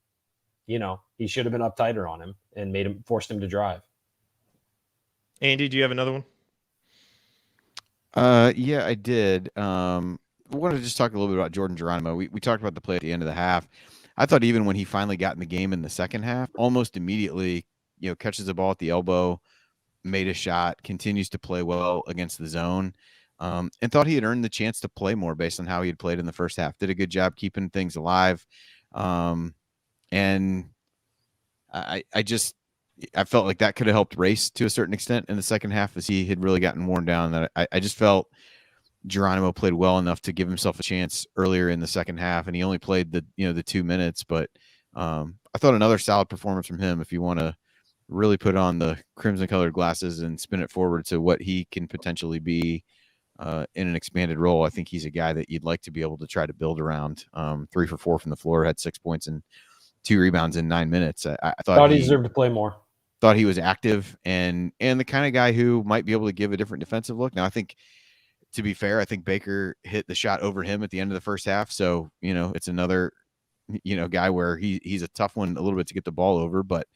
should have been up tighter on him and forced him to drive. Andy, do you have another one? Yeah, I did. I wanted to just talk a little bit about Jordan Geronimo. We talked about the play at the end of the half. I thought even when he finally got in the game in the second half, almost immediately, catches the ball at the elbow, made a shot, continues to play well against the zone, and thought he had earned the chance to play more based on how he had played in the first half. Did a good job keeping things alive. And I felt like that could have helped Race to a certain extent in the second half, as he had really gotten worn down. That I just felt Geronimo played well enough to give himself a chance earlier in the second half, and he only played the 2 minutes. But I thought another solid performance from him. If you want to really put on the crimson-colored glasses and spin it forward to what he can potentially be in an expanded role, I think he's a guy that you'd like to be able to try to build around. 3 for 4 from the floor, had 6 points and 2 rebounds in 9 minutes. I thought he deserved to play more. Thought he was active and the kind of guy who might be able to give a different defensive look. Now, I think, to be fair, I think Baker hit the shot over him at the end of the first half. So, it's another, guy where he's a tough one a little bit to get the ball over, but,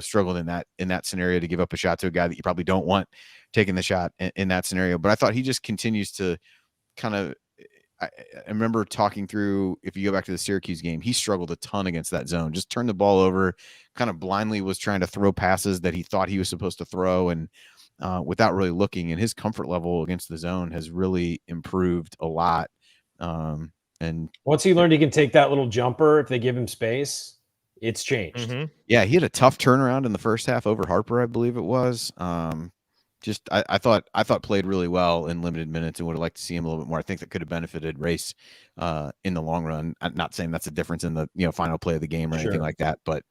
struggled in that scenario to give up a shot to a guy that you probably don't want taking the shot in that scenario. But I thought he just continues to kind of, I remember talking through, if you go back to the Syracuse game, he struggled a ton against that zone, just turned the ball over, kind of blindly was trying to throw passes that he thought he was supposed to throw. And without really looking, and his comfort level against the zone has really improved a lot. And once he learned he can take that little jumper if they give him space, it's changed. Mm-hmm. yeah, he had a tough turnaround in the first half over Harper, I believe it was. I thought played really well in limited minutes and would have liked to see him a little bit more. I think that could have benefited Race in the long run. I'm not saying that's a difference in the final play of the game or anything like that, but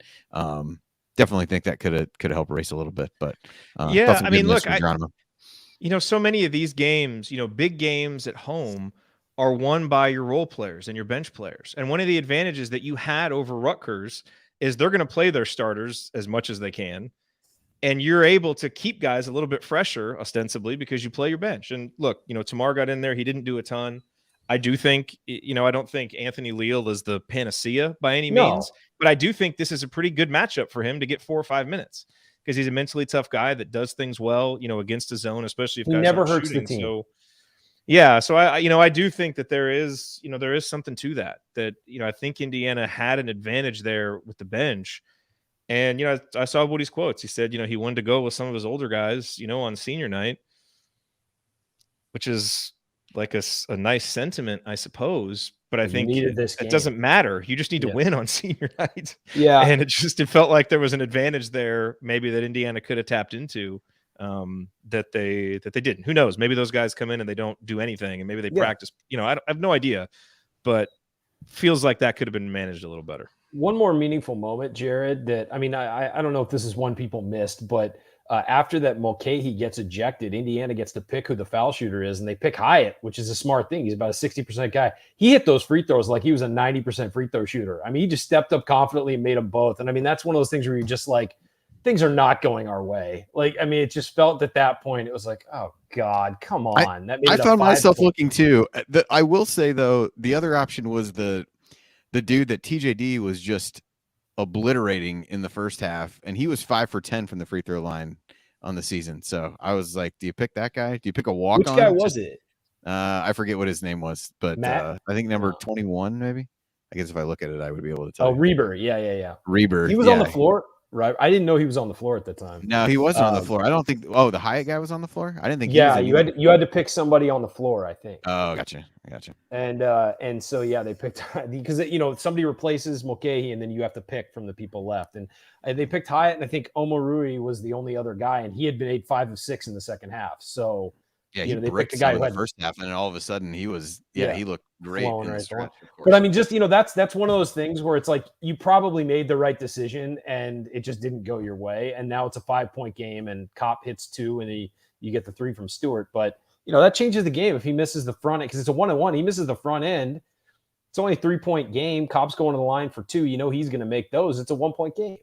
definitely think that could have helped Race a little bit. But yeah, I mean, look, so many of these games, big games at home are won by your role players and your bench players. And one of the advantages that you had over Rutgers is they're going to play their starters as much as they can. And you're able to keep guys a little bit fresher, ostensibly, because you play your bench. And look, Tamar got in there. He didn't do a ton. I do think, I don't think Anthony Leal is the panacea by any means, but I do think this is a pretty good matchup for him to get 4 or 5 minutes because he's a mentally tough guy that does things well, against his zone, especially if he guys never aren't hurts shooting. the team. So, yeah. So I do think that there is something to that, I think Indiana had an advantage there with the bench. And, I saw Woody's quotes. He said, he wanted to go with some of his older guys, on senior night, which is like a nice sentiment, I suppose. But I think it doesn't matter. You just need to win on senior night. Yeah. And it felt like there was an advantage there, maybe that Indiana could have tapped into that they didn't. Who knows? Maybe those guys come in and they don't do anything and maybe they practice. I have no idea. But feels like that could have been managed a little better. One more meaningful moment, Jared, that, I mean, I don't know if this is one people missed, but after that Mulcahy gets ejected, Indiana gets to pick who the foul shooter is, and they pick Hyatt, which is a smart thing. He's about a 60% guy. He hit those free throws like he was a 90% free throw shooter. I mean, he just stepped up confidently and made them both. And I mean, that's one of those things where you're just like, things are not going our way. Like, I mean, it just felt at that point, it was like, oh God, come on. I found myself looking too. I will say though, the other option was the dude that TJD was just obliterating in the first half, and he was 5 for 10 from the free throw line on the season. So I was like, do you pick that guy? Do you pick a walk on? Which guy was it? I forget what his name was, but I think number 21, maybe. I guess if I look at it, I would be able to tell. Oh, Reber. Yeah. Reber. He was on the floor. Right. I didn't know he was on the floor at the time. No, he wasn't on the floor. I don't think. Oh, the Hyatt guy was on the floor. I didn't think. Yeah, you had to pick somebody on the floor, I think. Oh, gotcha. And so they picked because somebody replaces Mulcahy and then you have to pick from the people left, and they picked Hyatt, and I think Omorui was the only other guy, and he had been 8, 5 of 6 in the second half. So yeah, he bricked the guy in the first half, and then all of a sudden he was he looked great in the stretch. But I mean, just that's one of those things where it's like you probably made the right decision and it just didn't go your way, and now it's a 5-point game, and Kopp hits 2, and you get the 3 from Stewart, but that changes the game if he misses the front end because it's a 1-on-1. He misses the front end. It's only a 3-point game. Kopp's going to the line for 2. He's going to make those. It's a 1-point game.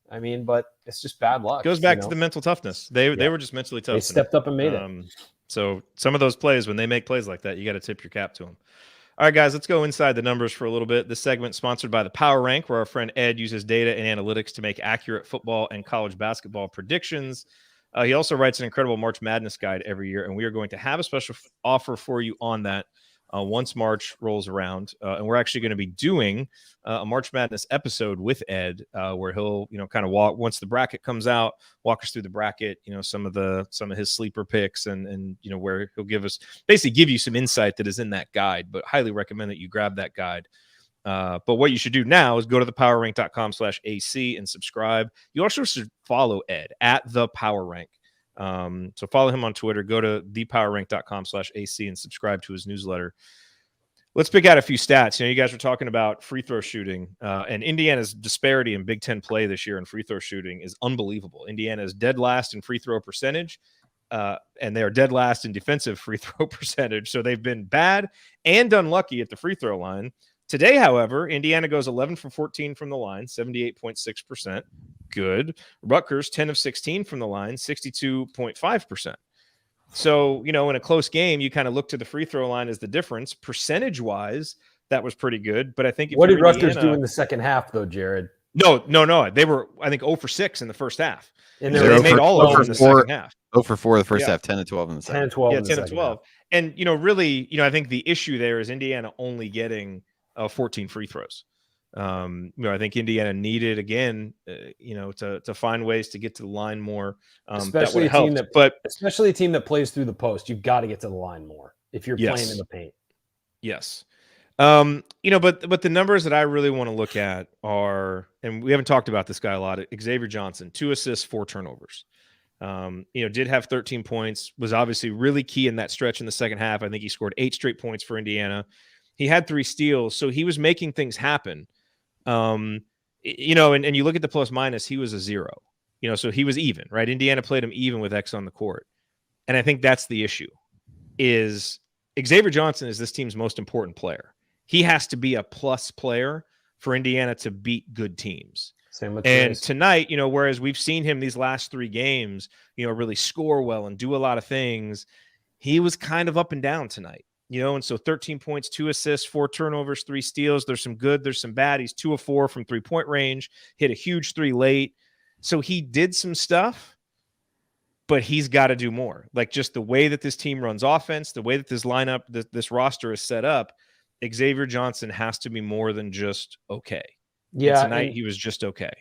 I mean, but it's just bad luck. Goes back to the mental toughness. They were just mentally tough. They stepped up and made it. So some of those plays, when they make plays like that, you got to tip your cap to them. All right, guys, let's go inside the numbers for a little bit. This segment sponsored by the Power Rank, where our friend Ed uses data and analytics to make accurate football and college basketball predictions. He also writes an incredible March Madness guide every year, and we are going to have a special offer for you on that once March rolls around. And we're actually going to be doing a March Madness episode with Ed, where he'll, kind of walk once the bracket comes out, walk us through the bracket, some of his sleeper picks and where he'll give you some insight that is in that guide, but highly recommend that you grab that guide. But what you should do now is go to thepowerrank.com/AC and subscribe. You also should follow Ed at the Power Rank. So follow him on Twitter, go to thepowerrank.com/AC and subscribe to his newsletter. Let's pick out a few stats. You guys were talking about free throw shooting, and Indiana's disparity in Big Ten play this year in free throw shooting is unbelievable. Indiana is dead last in free throw percentage, and they are dead last in defensive free throw percentage. So they've been bad and unlucky at the free throw line. Today, however, Indiana goes 11 for 14 from the line, 78.6%. Good. Rutgers, 10 of 16 from the line, 62.5%. So, in a close game, you kind of look to the free throw line as the difference. Percentage-wise, that was pretty good. But I think what did Rutgers do in the second half, though, Jared? No. They were, I think, 0 for 6 in the first half. And they made all of them in the second half. 0 for 4 the first half, 10 and 12 in the second. 10 and 12 Yeah, 10 and 12. And, really, I think the issue there is Indiana only getting 14 free throws. I think Indiana needed again, to find ways to get to the line more. Especially especially a team that plays through the post. You've got to get to the line more if you're playing in the paint. Yes. But the numbers that I really want to look at are, and we haven't talked about this guy a lot, Xavier Johnson, 2 assists, 4 turnovers. Did have 13 points, was obviously really key in that stretch in the second half. I think he scored 8 straight points for Indiana. He had 3 steals, so he was making things happen. And you look at the plus minus, he was a 0. So he was even, right? Indiana played him even with X on the court. And I think that's the issue, is Xavier Johnson is this team's most important player. He has to be a plus player for Indiana to beat good teams. Same with and tonight, whereas we've seen him these last 3 games, really score well and do a lot of things, he was kind of up and down tonight, and so 13 points, 2 assists, 4 turnovers, 3 steals. There's some good, there's some bad. He's 2 of 4 from 3-point range, hit a huge 3 late. So he did some stuff, but he's got to do more. Like just the way that this team runs offense, the way that this lineup, this roster is set up, Xavier Johnson has to be more than just okay. Yeah, and tonight he was just okay.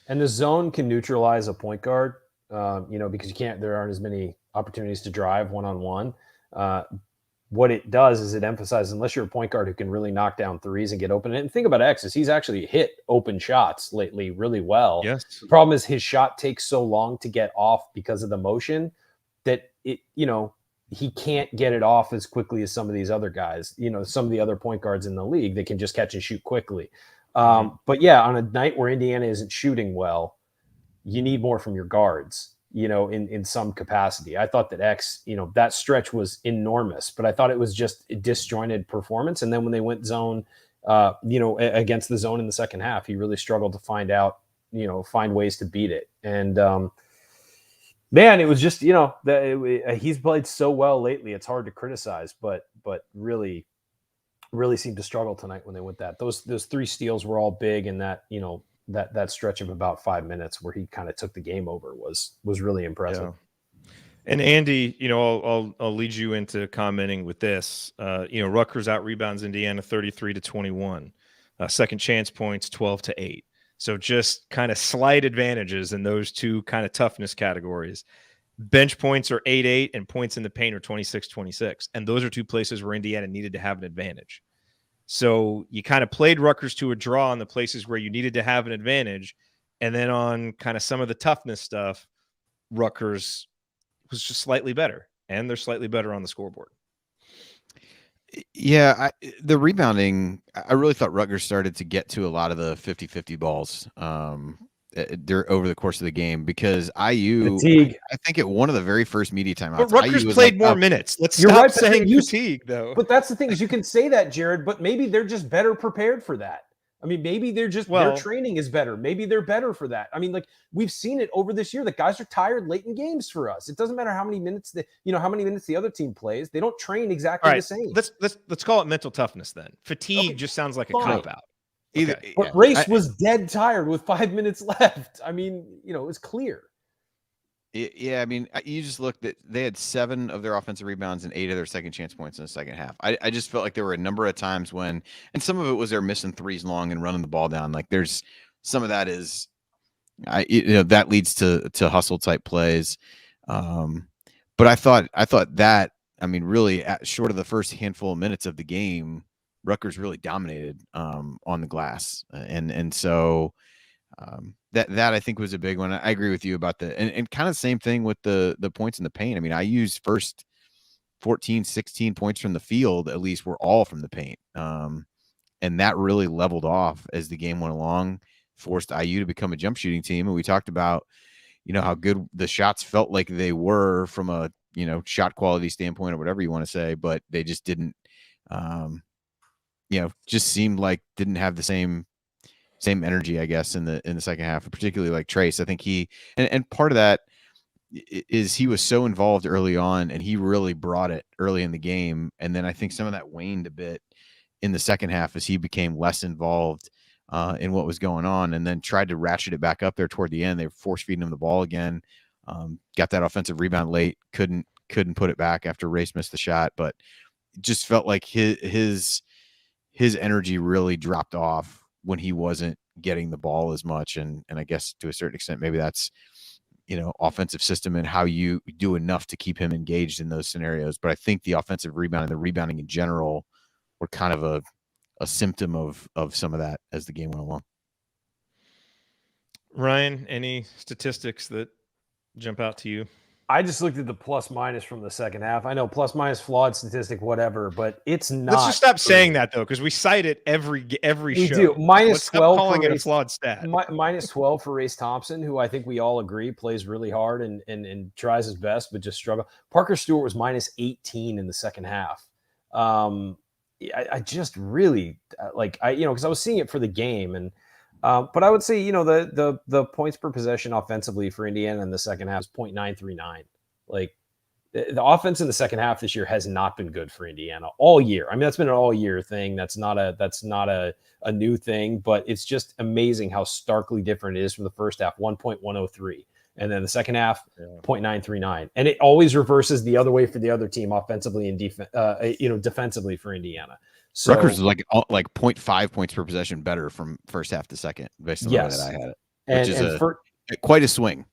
And the zone can neutralize a point guard, because there aren't as many opportunities to drive one-on-one. What it does is it emphasizes, unless you're a point guard who can really knock down threes and get open. And think about X, is he's actually hit open shots lately really well. Yes. The problem is his shot takes so long to get off because of the motion that he can't get it off as quickly as some of these other guys, some of the other point guards in the league that can just catch and shoot quickly. But yeah, on a night where Indiana isn't shooting well, you need more from your guards, in some capacity. I thought that X, that stretch was enormous, but I thought it was just a disjointed performance. And then when they went zone, against the zone in the second half, he really struggled to find ways to beat it. And, man, it was just, he's played so well lately. It's hard to criticize, but really seemed to struggle tonight when they went that. Those 3 steals were all big, and that, that stretch of about 5 minutes where he kind of took the game over was really impressive. Yeah. And Andy, I'll lead you into commenting with this. Rutgers out rebounds Indiana 33-21. Second chance points 12-8. So just kind of slight advantages in those 2 kind of toughness categories. Bench points are 8-8 and points in the paint are 26-26. And those are 2 places where Indiana needed to have an advantage. So you kind of played Rutgers to a draw in the places where you needed to have an advantage. And then on kind of some of the toughness stuff, Rutgers was just slightly better. And they're slightly better on the scoreboard. Yeah, the rebounding, I really thought Rutgers started to get to a lot of the 50-50 balls over the course of the game, because IU, fatigue. I think at one of the very first media timeouts, but Rutgers played more minutes. Let's stop saying fatigue, though. But that's the thing, is you can say that, Jared, but maybe they're just better prepared for that. I mean, maybe they're just their training is better. Maybe they're better for that. I mean, like we've seen it over this year. The guys are tired late in games for us. It doesn't matter how many minutes the other team plays. They don't train exactly the same. Let's call it mental toughness then. Fatigue just sounds like a cop out. But Race was dead tired with 5 minutes left. I mean, it was clear. Yeah, I mean, you just looked at, they had 7 of their offensive rebounds and 8 of their second chance points in the second half. I just felt like there were a number of times when, and some of it was they're missing threes long and running the ball down. Like there's some of that is, that leads to hustle type plays. But I thought that, I mean, really short of the first handful of minutes of the game, Rutgers really dominated on the glass. And so that I think was a big one. I agree with you about and kind of same thing with the points in the paint. I mean, I used first 14, 16 points from the field, at least were all from the paint. And that really leveled off as the game went along, forced IU to become a jump shooting team. And we talked about, how good the shots felt like they were from a, shot quality standpoint or whatever you want to say, but they just didn't, just seemed like didn't have the same energy, I guess, in the second half, particularly like Trace. I think he, and part of that is he was so involved early on and he really brought it early in the game. And then I think some of that waned a bit in the second half as he became less involved in what was going on, and then tried to ratchet it back up there toward the end. They were force feeding him the ball again. Got that offensive rebound late, couldn't put it back after Race missed the shot, but just felt like his energy really dropped off when he wasn't getting the ball as much. And I guess to a certain extent, maybe that's, offensive system and how you do enough to keep him engaged in those scenarios. But I think the offensive rebound and the rebounding in general were kind of a symptom of some of that as the game went along. Ryan, any statistics that jump out to you? I just looked at the plus minus from the second half. I know plus minus flawed statistic, whatever, but it's not. Let's just stop saying that though, because we cite it every we show. do. Minus 12 calling for it a flawed stat. minus 12 for Race Thompson, who I think we all agree plays really hard and tries his best, but just struggle. Parker Stewart was minus 18 in the second half. I just really because I was seeing it for the game, and but I would say the points per possession offensively for Indiana in the second half is 0.939. Like the offense in the second half this year has not been good for Indiana all year. I mean, that's been an all year thing. That's not a new thing, but it's just amazing how starkly different it is from the first half, 1.103. And then the second half, 0.939. And it always reverses the other way for the other team offensively and defensively for Indiana. So Rutgers is like 0.5 points per possession better from first half to second, based on the way that I had it, which is quite a swing.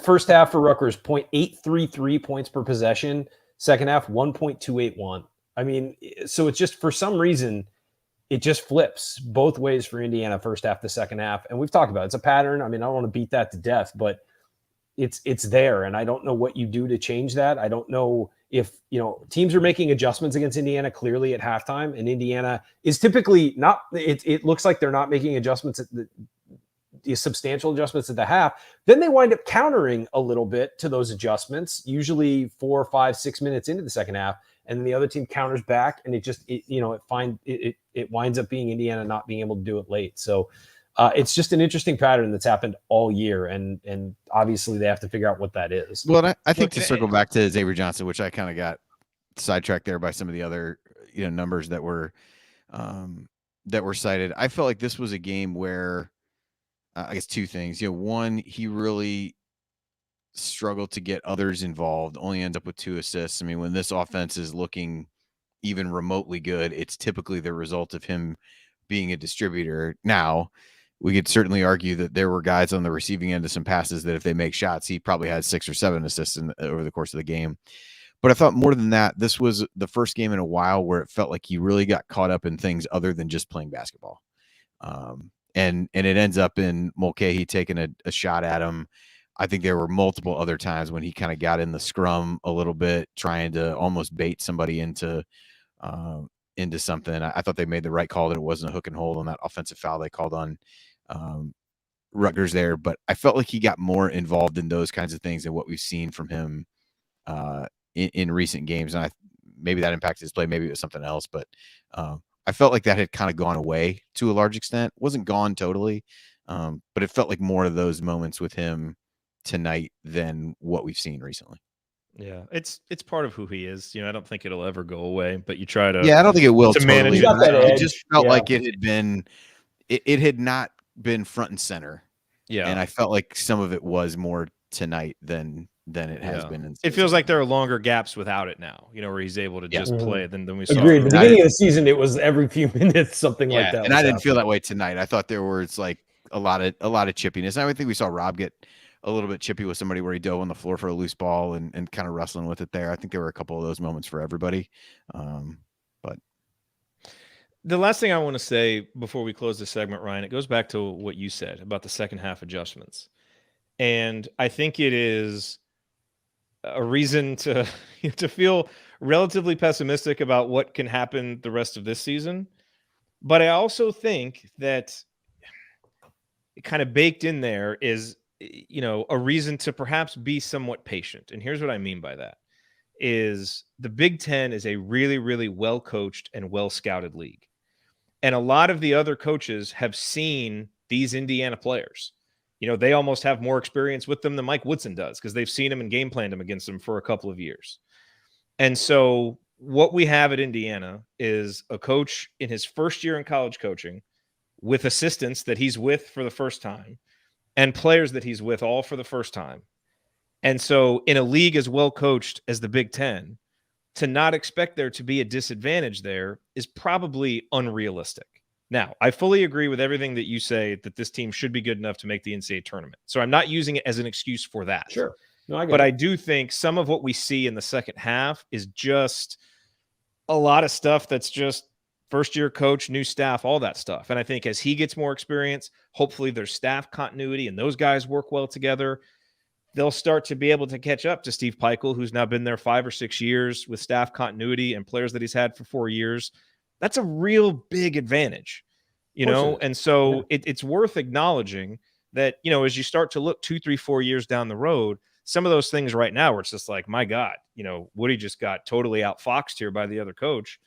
First half for Rutgers, 0.833 points per possession. Second half, 1.281. I mean, so it's just for some reason, it just flips both ways for Indiana, first half to second half. And we've talked about it. It's a pattern. I mean, I don't want to beat that to death, but it's there. And I don't know what you do to change that. I don't know if, teams are making adjustments against Indiana clearly at halftime, and Indiana is typically not, it looks like they're not making adjustments at the substantial adjustments at the half. Then they wind up countering a little bit to those adjustments, usually 4, 5, 6 minutes into the second half. And then the other team counters back, and it winds up being Indiana not being able to do it late. So it's just an interesting pattern that's happened all year, and obviously they have to figure out what that is. Well, I think to circle back to Xavier Johnson, which I kind of got sidetracked there by some of the other numbers that were cited. I felt like this was a game where I guess two things. One, he really struggled to get others involved. Only ends up with 2 assists. I mean, when this offense is looking even remotely good, it's typically the result of him being a distributor. Now, we could certainly argue that there were guys on the receiving end of some passes that if they make shots, he probably had 6 or 7 assists over the course of the game. But I thought more than that, this was the first game in a while where it felt like he really got caught up in things other than just playing basketball. And it ends up in Mulcahy taking a shot at him. I think there were multiple other times when he kind of got in the scrum a little bit, trying to almost bait somebody into something. I thought they made the right call that it wasn't a hook and hold on that offensive foul they called on Rutgers there. But I felt like he got more involved in those kinds of things than what we've seen from him in recent games. And maybe that impacted his play. Maybe it was something else. But I felt like that had kind of gone away to a large extent. It wasn't gone totally, but it felt like more of those moments with him tonight than what we've seen recently. Yeah, it's part of who he is. I don't think it'll ever go away, but you try to. Yeah, I don't think it will. To manage it just felt like it had been, it had not been front and center. Yeah, and I felt like some of it was more tonight than it has been. It feels like there are longer gaps without it now. Where he's able to just play than we saw. Agreed. The beginning of the season, it was every few minutes something like that. And I didn't feel that way tonight. I thought there was like a lot of chippiness. And I think we saw Rob get a little bit chippy with somebody where he dove on the floor for a loose ball and kind of wrestling with it there. I think there were a couple of those moments for everybody. But the last thing I want to say before we close this segment, Ryan, it goes back to what you said about the second half adjustments. And I think it is a reason to feel relatively pessimistic about what can happen the rest of this season. But I also think that it kind of baked in there is, a reason to perhaps be somewhat patient. And here's what I mean by that is the Big Ten is a really, really well-coached and well-scouted league. And a lot of the other coaches have seen these Indiana players. They almost have more experience with them than Mike Woodson does because they've seen him and game planned him against them for a couple of years. And so what we have at Indiana is a coach in his first year in college coaching with assistants that he's with for the first time and players that he's with all for the first time. And so in a league as well coached as the Big Ten, to not expect there to be a disadvantage there is probably unrealistic. Now, I fully agree with everything that you say that this team should be good enough to make the NCAA tournament. So I'm not using it as an excuse for that. Sure. No, I get But it. I do think some of what we see in the second half is just a lot of stuff that's just first year coach, new staff, all that stuff. And I think as he gets more experience, hopefully there's staff continuity and those guys work well together. They'll start to be able to catch up to Steve Peichel, who's now been there 5 or 6 years with staff continuity and players that he's had for 4 years. That's a real big advantage, you know? And so it's worth acknowledging that, you know, as you start to look 2, 3, 4 years down the road, some of those things right now where it's just like, my God, you know, Woody just got totally outfoxed here by the other coach.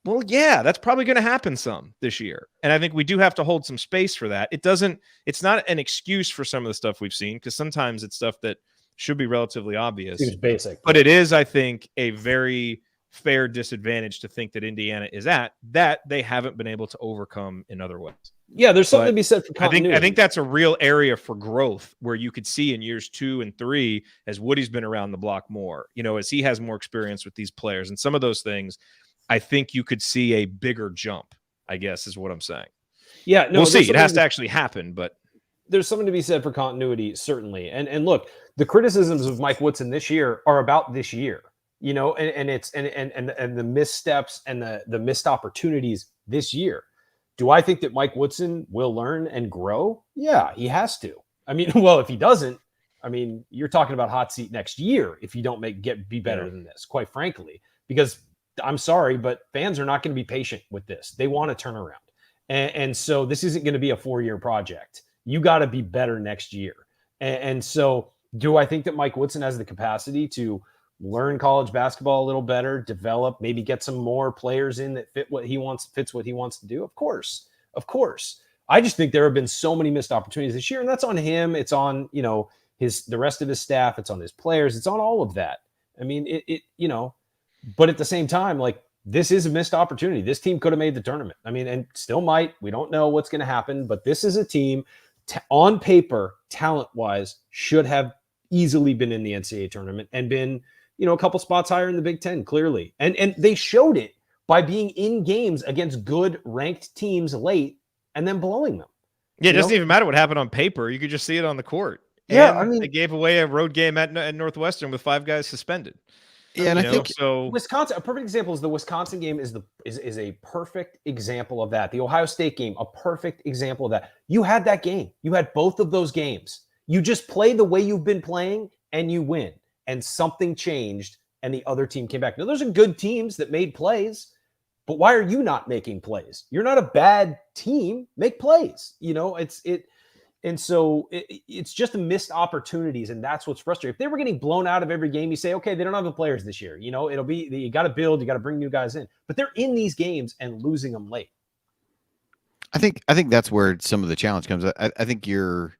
Well, yeah, that's probably going to happen some this year. And I think we do have to hold some space for that. It's not an excuse for some of the stuff we've seen, because sometimes it's stuff that should be relatively obvious. Seems basic. But it is, I think, a very fair disadvantage to think that Indiana is at that they haven't been able to overcome in other ways. Yeah, there's something to be said for continuity. I think that's a real area for growth where you could see in years 2 and 3 as Woody's been around the block more, you know, as he has more experience with these players and some of those things. I think you could see a bigger jump, I guess, is what I'm saying. Yeah, no, we'll see. It has to actually happen, but there's something to be said for continuity, certainly. And look, the criticisms of Mike Woodson this year are about this year, you know, and the missteps and the missed opportunities this year. Do I think that Mike Woodson will learn and grow? Yeah, he has to. I mean, well, if he doesn't, I mean, you're talking about hot seat next year if you don't be better than this, quite frankly, because I'm sorry, but fans are not going to be patient with this. They want to turn around. And so this isn't going to be a 4-year project. You got to be better next year. And so do I think that Mike Woodson has the capacity to learn college basketball a little better, develop, maybe get some more players in that fits what he wants to do? Of course. I just think there have been so many missed opportunities this year, and that's on him. It's on, you know, the rest of his staff. It's on his players. It's on all of that. I mean, you know, but at the same time, like, this is a missed opportunity. This team could have made the tournament. I mean, and still might. We don't know what's going to happen, but this is a team on paper, talent-wise, should have easily been in the NCAA tournament and been, you know, a couple spots higher in the Big Ten, clearly. And they showed it by being in games against good ranked teams late and then blowing them. Yeah, it doesn't even matter what happened on paper. You could just see it on the court. Yeah, and I mean, they gave away a road game at Northwestern with 5 guys suspended. Yeah, and I think so. Wisconsin, a perfect example is the Wisconsin game is a perfect example of that. The Ohio State game, a perfect example of that. You had that game. You had both of those games. You just play the way you've been playing and you win. And something changed and the other team came back. Now, those are good teams that made plays, but why are you not making plays? You're not a bad team. Make plays. You know, and so it's just missed opportunities, and that's what's frustrating. If they were getting blown out of every game, you say, okay, they don't have the players this year. You know, it'll be, you got to build, you got to bring new guys in. But they're in these games and losing them late. I think that's where some of the challenge comes. I think you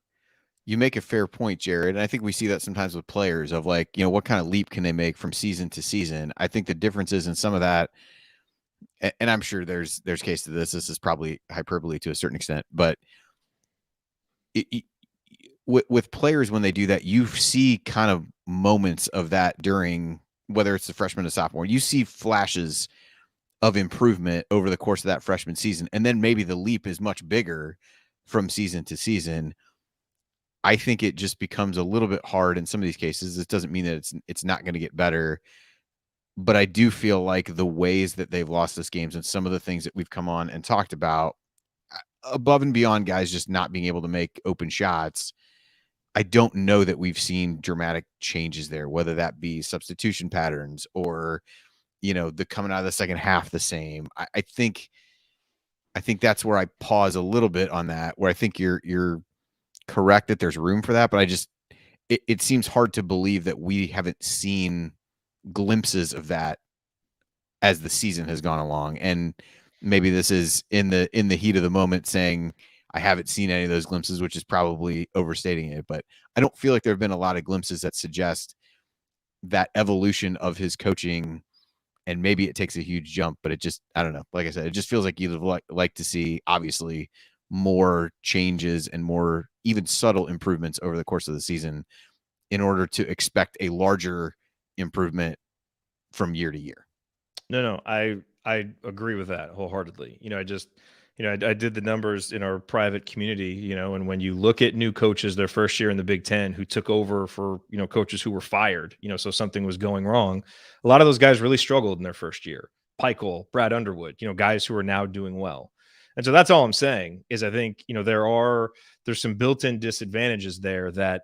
make a fair point, Jared, and I think we see that sometimes with players of, like, you know, what kind of leap can they make from season to season. I think the difference is in some of that, and I'm sure there's case to this. This is probably hyperbole to a certain extent, but with players, when they do that, you see kind of moments of that during, whether it's the freshman or sophomore, you see flashes of improvement over the course of that freshman season. And then maybe the leap is much bigger from season to season. I think it just becomes a little bit hard in some of these cases. It doesn't mean that it's not going to get better, but I do feel like the ways that they've lost those games and some of the things that we've come on and talked about, above and beyond guys just not being able to make open shots, I don't know that we've seen dramatic changes there, whether that be substitution patterns or, you know, the coming out of the second half the same. I think that's where I pause a little bit on that, where I think you're correct that there's room for that, but it seems hard to believe that we haven't seen glimpses of that as the season has gone along. And maybe this is in the heat of the moment saying I haven't seen any of those glimpses, which is probably overstating it, but I don't feel like there have been a lot of glimpses that suggest that evolution of his coaching. And maybe it takes a huge jump, but it just, I don't know. Like I said, it just feels like you'd like to see, obviously, more changes and more even subtle improvements over the course of the season in order to expect a larger improvement from year to year. No, I agree with that wholeheartedly. You know, I did the numbers in our private community, and when you look at new coaches their first year in the Big Ten who took over for, coaches who were fired, so something was going wrong. A lot of those guys really struggled in their first year. Peichel, Brad Underwood, guys who are now doing well. And so that's all I'm saying is I think, there's some built-in disadvantages there that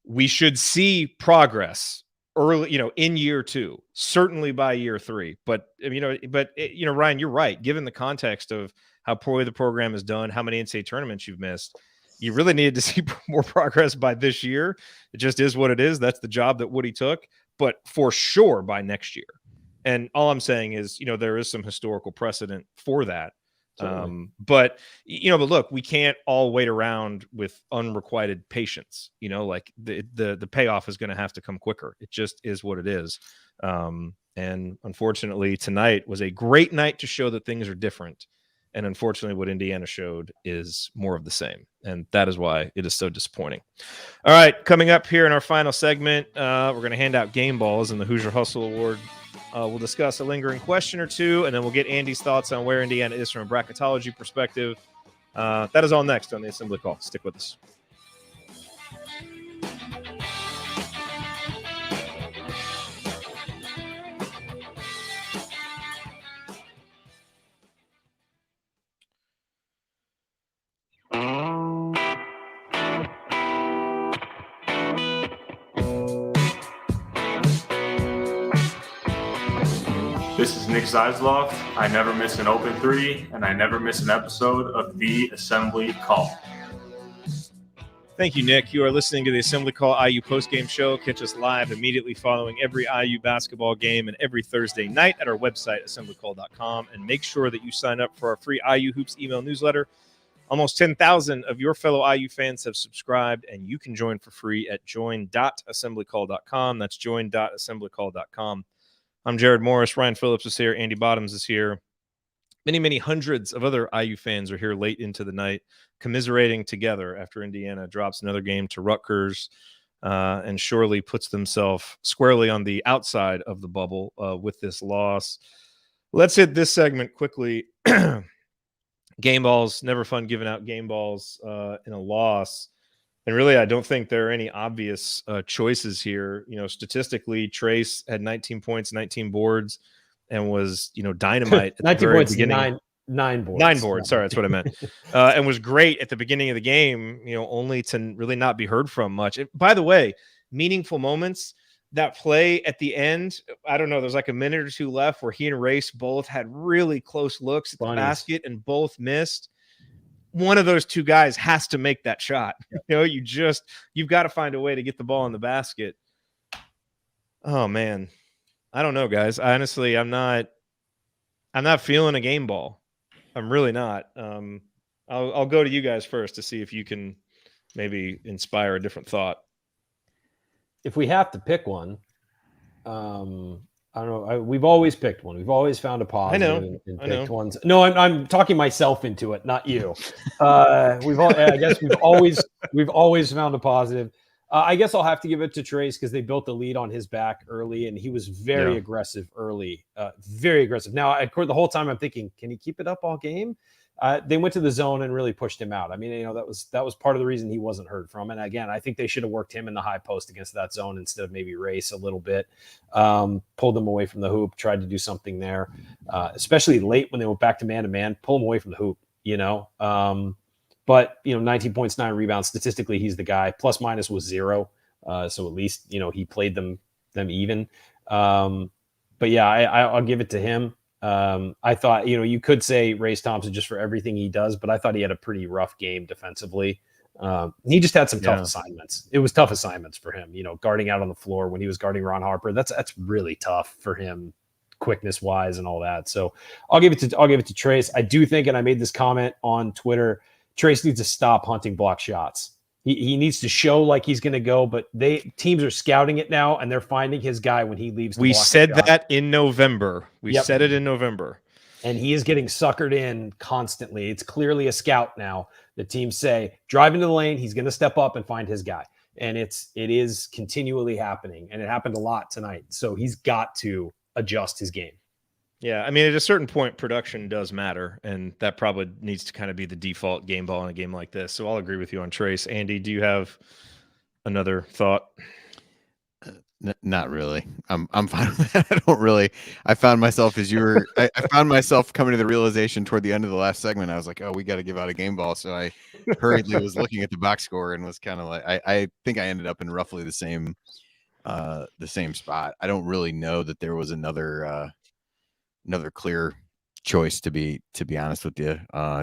we should see progress early, in year 2, certainly by year 3. But, Ryan, you're right. Given the context of how poorly the program has done, how many NCAA tournaments you've missed, you really needed to see more progress by this year. It just is what it is. That's the job that Woody took, but for sure by next year. And all I'm saying is, there is some historical precedent for that. But look, we can't all wait around with unrequited patience. Like the payoff is going to have to come quicker. It just is what it is. And unfortunately, tonight was a great night to show that things are different. And unfortunately, what Indiana showed is more of the same. And that is why it is so disappointing. All right, coming up here in our final segment, we're going to hand out game balls in the Hoosier Hustle Award. We'll discuss a lingering question or two, and then we'll get Andy's thoughts on where Indiana is from a bracketology perspective. That is all next on the Assembly Call. Stick with us. This is Nick Zeisloff. I never miss an open 3, and I never miss an episode of the Assembly Call. Thank you, Nick. You are listening to the Assembly Call IU postgame show. Catch us live immediately following every IU basketball game and every Thursday night at our website, assemblycall.com. And make sure that you sign up for our free IU Hoops email newsletter. Almost 10,000 of your fellow IU fans have subscribed, and you can join for free at join.assemblycall.com. That's join.assemblycall.com. I'm Jared Morris. Ryan Phillips is here. Andy Bottoms is here. Many, many hundreds of other IU fans are here late into the night, commiserating together after Indiana drops another game to Rutgers and surely puts themselves squarely on the outside of the bubble with this loss. Let's hit this segment quickly. Game balls, never fun giving out game balls in a loss. And really, I don't think there are any obvious choices here. Statistically, Trace had 19 points, 19 boards, and was, dynamite. At 19 the very points, beginning. nine boards. 9 boards. Sorry, that's what I meant. And was great at the beginning of the game, only to really not be heard from much. By the way, meaningful moments. That play at the end, I don't know, there's like a minute or two left where he and Race both had really close looks at the basket and both missed. One of those two guys has to make that shot. You've got to find a way to get the ball in the basket. Oh man. I don't know, guys. Honestly, I'm not feeling a game ball. I'm really not. I'll go to you guys first to see if you can maybe inspire a different thought. If we have to pick one, I don't know. We've always picked one. We've always found a positive and picked ones. No, I'm talking myself into it, not you. I guess we've always found a positive. I guess I'll have to give it to Trace because they built the lead on his back early, and he was very aggressive early, very aggressive. Now, the whole time I'm thinking, can he keep it up all game? They went to the zone and really pushed him out. I mean, that was part of the reason he wasn't heard from. And again, I think they should have worked him in the high post against that zone instead of maybe Race a little bit, pulled them away from the hoop, tried to do something there, especially late when they went back to man-to-man, pull them away from the hoop, But, 19 points, 9 rebounds. Statistically, he's the guy. Plus minus was 0. So at least, he played them even. But yeah, I'll give it to him. I thought, you could say Race Thompson just for everything he does, but I thought he had a pretty rough game defensively. He just had some tough assignments. It was tough assignments for him, guarding out on the floor when he was guarding Ron Harper. That's really tough for him, quickness wise and all that. So I'll give it to Trace. I do think, and I made this comment on Twitter, Trace needs to stop hunting block shots. He needs to show like he's going to go, but teams are scouting it now, and they're finding his guy when he leaves. We said that in November. We said it in November. And he is getting suckered in constantly. It's clearly a scout now. The teams say, drive into the lane, he's going to step up and find his guy. And it is continually happening, and it happened a lot tonight. So he's got to adjust his game. Yeah, I mean, at a certain point, production does matter, and that probably needs to kind of be the default game ball in a game like this. So I'll agree with you on Trace. Andy, do you have another thought? Not really. I'm fine with that. I don't really. I found myself as you were. I found myself coming to the realization toward the end of the last segment. I was like, oh, we got to give out a game ball. So I hurriedly was looking at the box score and was kind of like, I think I ended up in roughly the same spot. I don't really know that there was another clear choice to be honest with you.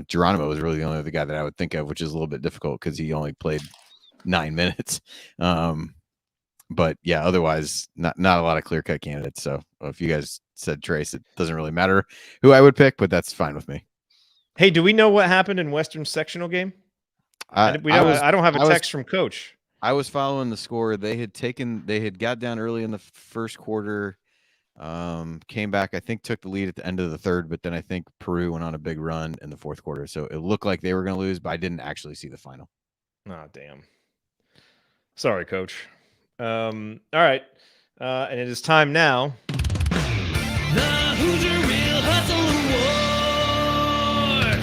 Geronimo was really the only other guy that I would think of, which is a little bit difficult because he only played 9 minutes. But yeah, otherwise not a lot of clear cut candidates. So if you guys said Trace, it doesn't really matter who I would pick, but that's fine with me. Hey, do we know what happened in Western sectional game? I don't have a text from Coach. I was following the score. They had got down early in the first quarter, came back, I think took the lead at the end of the third, but then I think Peru went on a big run in the fourth quarter. So it looked like they were going to lose, but I didn't actually see the final. Oh, damn. Sorry, Coach. All right. And it is time now. The Hoosier Real Hustle Award.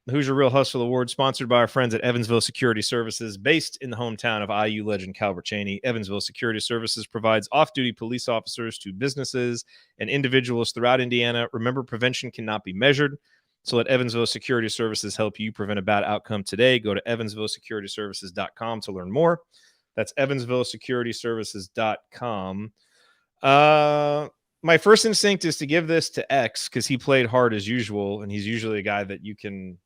The Hoosier Real Hustle Award, sponsored by our friends at Evansville Security Services, based in the hometown of IU legend Calvert Chaney. Evansville Security Services provides off-duty police officers to businesses and individuals throughout Indiana. Remember, prevention cannot be measured. So let Evansville Security Services help you prevent a bad outcome today. Go to evansvillesecurityservices.com to learn more. That's evansvillesecurityservices.com. My first instinct is to give this to X because he played hard as usual, and he's usually a guy that you can,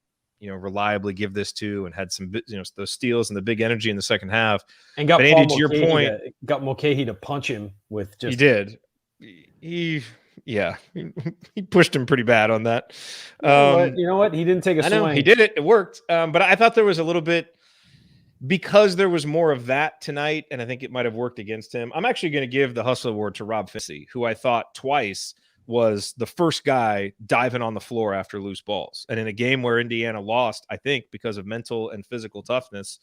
reliably give this to, and had some, those steals and the big energy in the second half. And got Andy, to your point, got Mulcahy to punch him with just. He did. He pushed him pretty bad on that. You know what? He didn't take a swing. I know he did it. It worked. But I thought there was a little bit. Because there was more of that tonight, and I think it might have worked against him. I'm actually going to give the Hustle Award to Rob Finney, who I thought twice was the first guy diving on the floor after loose balls. And in a game where Indiana lost, I think, because of mental and physical toughness,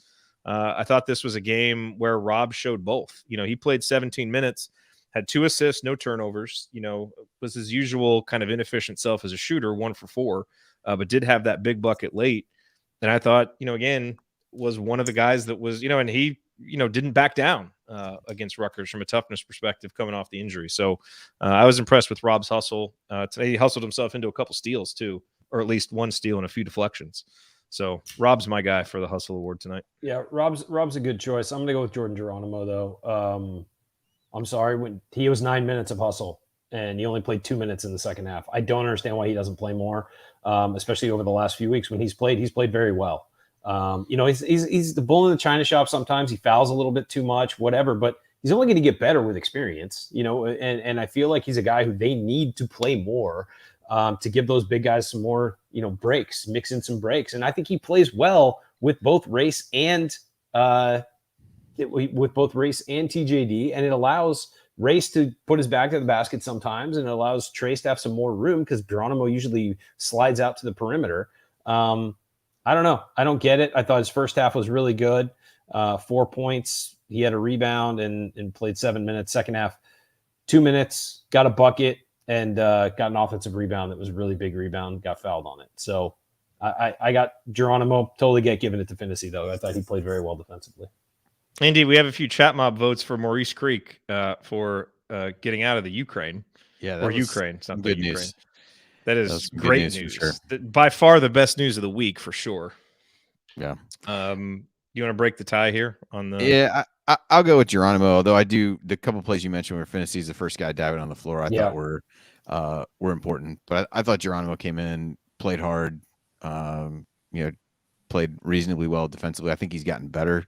I thought this was a game where Rob showed both. He played 17 minutes, had 2 assists, no turnovers, was his usual kind of inefficient self as a shooter, 1 for 4, but did have that big bucket late. And I thought, again, was one of the guys that was, and he, didn't back down against Rutgers from a toughness perspective coming off the injury. So I was impressed with Rob's hustle. Today he hustled himself into a couple steals too, or at least 1 steal and a few deflections. So Rob's my guy for the Hustle Award tonight. Yeah, Rob's a good choice. I'm going to go with Jordan Geronimo though. I'm sorry, when he was 9 minutes of hustle and he only played 2 minutes in the second half. I don't understand why he doesn't play more, especially over the last few weeks when he's played very well. He's the bull in the china shop. Sometimes he fouls a little bit too much, whatever, but he's only going to get better with experience, and I feel like he's a guy who they need to play more to give those big guys some more, breaks, mix in some breaks. And I think he plays well with both Race and TJD, and it allows Race to put his back to the basket sometimes, and it allows Trace to have some more room because Geronimo usually slides out to the perimeter. I don't know. I don't get it. I thought his first half was really good. 4 points. He had a rebound and played 7 minutes. Second half, 2 minutes, got a bucket, and got an offensive rebound that was a really big rebound, got fouled on it. So I got Geronimo. Totally get giving it to Finney, though. I thought he played very well defensively. Indeed, we have a few chat mob votes for Maurice Creek for getting out of the Ukraine. Yeah, or Ukraine. It's not good news. That is great news. Sure. By far the best news of the week for sure. Yeah. You want to break the tie here on the? Yeah, I'll go with Geronimo. Although I do the couple plays you mentioned where Finney's the first guy diving on the floor. I thought were important, but I thought Geronimo came in, played hard, played reasonably well defensively. I think he's gotten better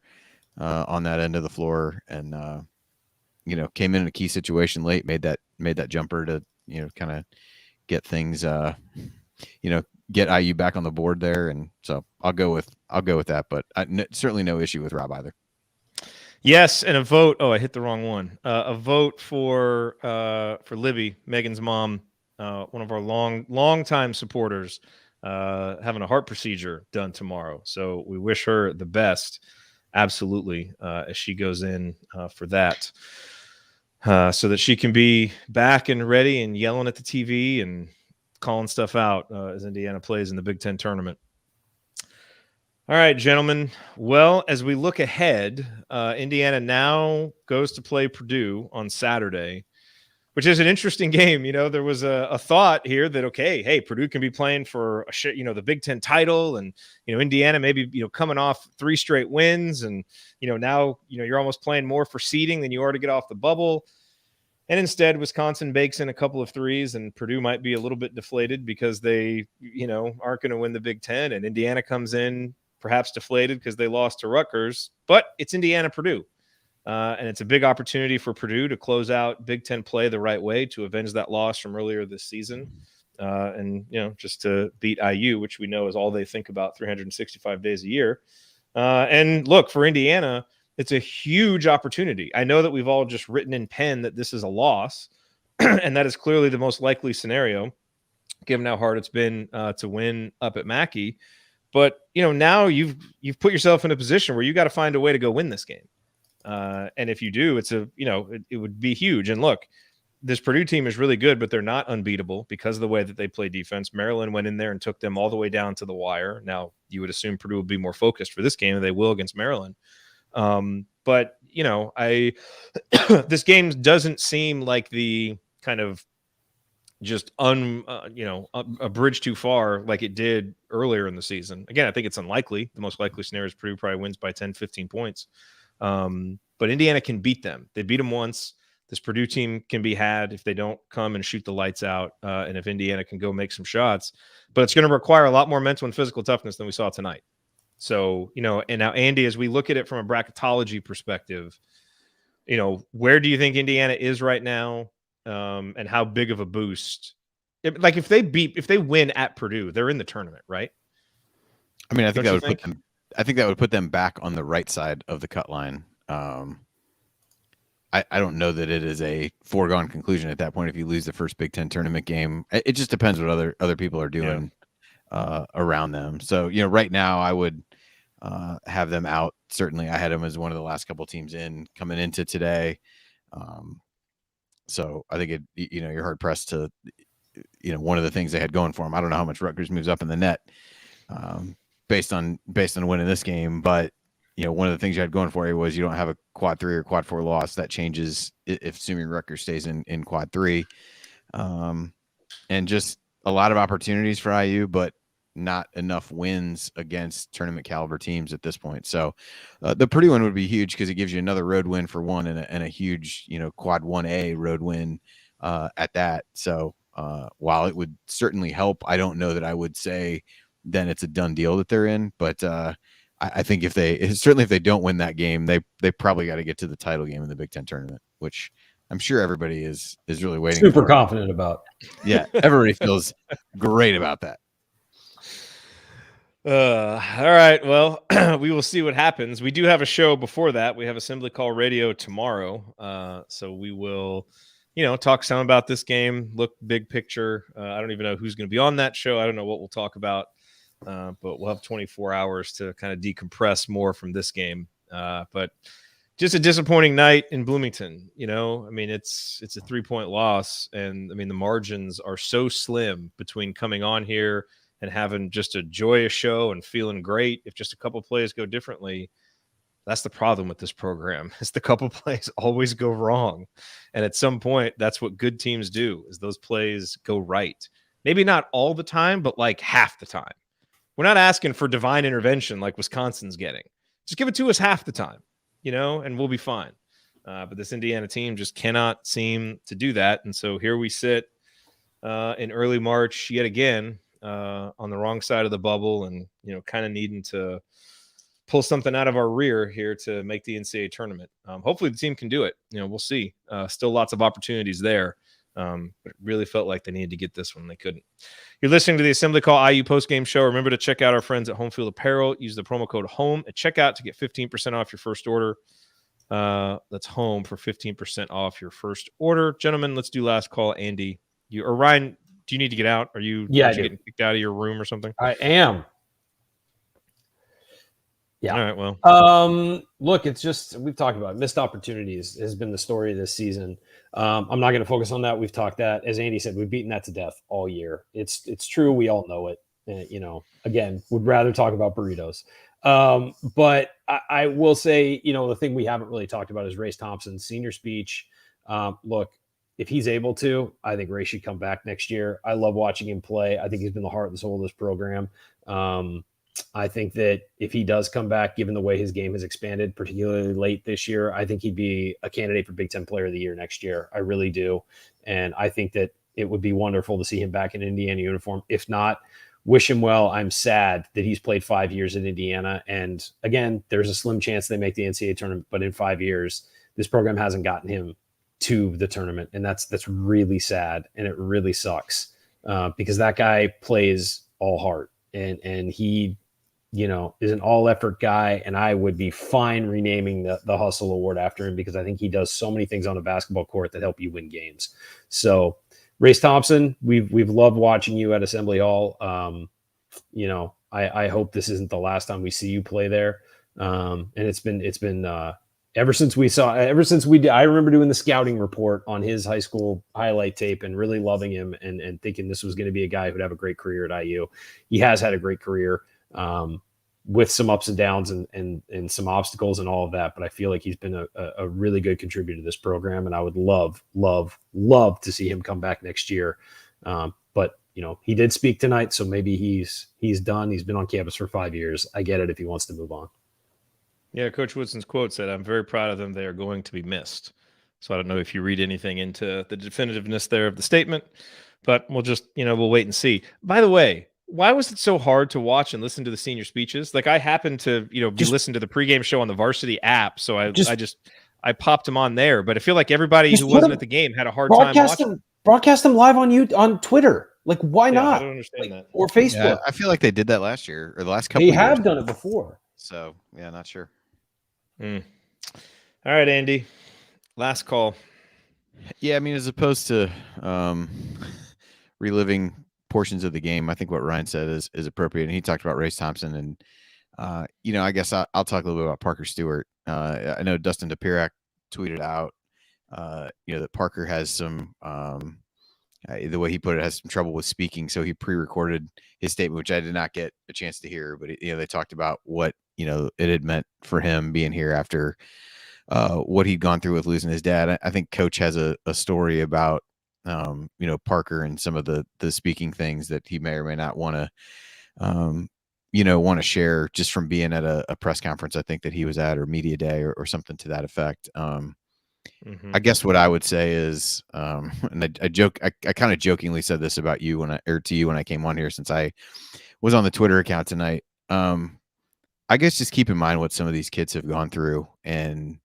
on that end of the floor, and came in a key situation late, made that jumper to kind of get things get IU back on the board there, and so I'll go with that, but certainly no issue with Rob either. Yes, and a vote. Oh, I hit the wrong one. A vote for Libby, Megan's mom, one of our long time supporters, having a heart procedure done tomorrow. So we wish her the best, absolutely, as she goes in for that. so that she can be back and ready and yelling at the TV and calling stuff out as Indiana plays in the Big Ten tournament. All right, gentlemen. Well, as we look ahead, Indiana now goes to play Purdue on Saturday, which is an interesting game. You know, there was a thought here that, okay, hey, Purdue can be playing for the Big Ten title, and Indiana maybe coming off 3 straight wins, and now you're almost playing more for seeding than you are to get off the bubble. And instead, Wisconsin bakes in a couple of threes, and Purdue might be a little bit deflated because they aren't going to win the Big Ten, and Indiana comes in perhaps deflated because they lost to Rutgers, but it's Indiana-Purdue. And it's a big opportunity for Purdue to close out Big Ten play the right way to avenge that loss from earlier this season. And just to beat IU, which we know is all they think about 365 days a year. And look, for Indiana, it's a huge opportunity. I know that we've all just written in pen that this is a loss, and that is clearly the most likely scenario, given how hard it's been to win up at Mackey. But now you've put yourself in a position where you got to find a way to go win this game. And if you do, it's it would be huge. And look, this Purdue team is really good, but they're not unbeatable because of the way that they play defense. Maryland went in there and took them all the way down to the wire. Now you would assume Purdue will be more focused for this game, and they will against Maryland. But this game doesn't seem like the kind of just a bridge too far like it did earlier in the season. Again, I think it's unlikely. The most likely scenario is Purdue probably wins by 10, 15 points. But Indiana can beat them. They beat them once. This Purdue team can be had if they don't come and shoot the lights out, and if Indiana can go make some shots. But it's going to require a lot more mental and physical toughness than we saw tonight. So, and now, Andy, as we look at it from a bracketology perspective, where do you think Indiana is right now, and how big of a boost? If they win at Purdue, they're in the tournament, right? I mean, I think that would put them back on the right side of the cut line. I don't know that it is a foregone conclusion at that point if you lose the first Big Ten tournament game. It just depends what other people are doing around them. So, right now I would have them out. Certainly I had them as one of the last couple teams coming into today. So I think you're hard pressed to, one of the things they had going for them. I don't know how much Rutgers moves up in the net based on winning this game, but one of the things you had going for you was you don't have a quad 3 or quad 4 loss. That changes if assuming Rutgers stays in quad 3. And just a lot of opportunities for IU, but not enough wins against tournament caliber teams at this point. So the Purdue one would be huge because it gives you another road win for one and a huge, quad 1A road win at that. So while it would certainly help, I don't know that I would say then it's a done deal that they're in, but I think if they don't win that game, they probably got to get to the title game in the Big Ten tournament, which I'm sure everybody is really waiting. Super confident about. Yeah, everybody feels great about that. All right. Well, we will see what happens. We do have a show before that. We have Assembly Call Radio tomorrow. So we will, talk some about this game, look big picture. I don't even know who's going to be on that show. I don't know what we'll talk about. But we'll have 24 hours to kind of decompress more from this game. But just a disappointing night in Bloomington. I mean, it's a 3-point loss, and I mean the margins are so slim between coming on here and having just a joyous show and feeling great. If just a couple plays go differently, that's the problem with this program. Is the couple plays always go wrong, and at some point, that's what good teams do. Is those plays go right? Maybe not all the time, but like half the time. We're not asking for divine intervention like Wisconsin's getting. Just give it to us half the time, and we'll be fine. But this Indiana team just cannot seem to do that. And so here we sit in early March yet again on the wrong side of the bubble and, kind of needing to pull something out of our rear here to make the NCAA tournament. Hopefully the team can do it. We'll see. Still lots of opportunities there. But it really felt like they needed to get this one. They couldn't. You're listening to the Assembly Call IU postgame show. Remember to check out our friends at Home Field Apparel. Use the promo code HOME at checkout to get 15% off your first order. That's HOME for 15% off your first order. Gentlemen, let's do last call. Andy, or Ryan, do you need to get out? Are you getting kicked out of your room or something? I am. Yeah. All right. Well, Look, it's just we've talked about it. Missed opportunities has been the story this season. I'm not going to focus on that. We've talked that, as Andy said, we've beaten that to death all year. It's true. We all know it. Again, would rather talk about burritos. But I will say, the thing we haven't really talked about is Race Thompson's senior speech. Look, if he's able to, I think Ray should come back next year. I love watching him play. I think he's been the heart and soul of this program. I think that if he does come back, given the way his game has expanded, particularly late this year, I think he'd be a candidate for Big Ten Player of the Year next year. I really do. And I think that it would be wonderful to see him back in Indiana uniform. If not, wish him well. I'm sad that he's played 5 years in Indiana. And again, there's a slim chance they make the NCAA tournament, but in 5 years, this program hasn't gotten him to the tournament. And that's really sad. And it really sucks because that guy plays all heart and he, is an all-effort guy, and I would be fine renaming the Hustle Award after him because I think he does so many things on a basketball court that help you win games. So, Race Thompson, we've loved watching you at Assembly Hall. I hope this isn't the last time we see you play there. And it's been ever since I remember doing the scouting report on his high school highlight tape and really loving him and thinking this was going to be a guy who'd have a great career at IU. He has had a great career. With some ups and downs and some obstacles and all of that. But I feel like he's been a really good contributor to this program. And I would love to see him come back next year. But he did speak tonight, so maybe he's done. He's been on campus for 5 years. I get it if he wants to move on. yeah, Coach Woodson's quote said, "I'm very proud of them. They are going to be missed." So I don't know if you read anything into the definitiveness there of the statement, but we'll just, we'll wait and see. By the way, why was it so hard to watch and listen to the senior speeches? Like I happened to, be listening to the pregame show on the Varsity app. So I popped them on there, but I feel like everybody who wasn't at the game had a hard time watching. Broadcast them live on Twitter. Like, why not? I don't understand that. Or Facebook. Yeah, I feel like they did that last year or the last couple of years. They have done it before. So, yeah, not sure. All right, Andy. Last call. Yeah, I mean, as opposed to reliving portions of the game, I think what Ryan said is appropriate. And he talked about Race Thompson. And, I guess I'll talk a little bit about Parker Stewart. I know Dustin DePirac tweeted out, that Parker has some, the way he put it, has some trouble with speaking. So he pre-recorded his statement, which I did not get a chance to hear. But, they talked about what, it had meant for him being here after what he'd gone through with losing his dad. I think Coach has a story about, Parker and some of the speaking things that he may or may not want to share just from being at a press conference, I think that he was at, or media day or something to that effect. I guess what I would say is, and I kind of jokingly said this about you to you when I came on here, since I was on the Twitter account tonight. I guess just keep in mind what some of these kids have gone through, and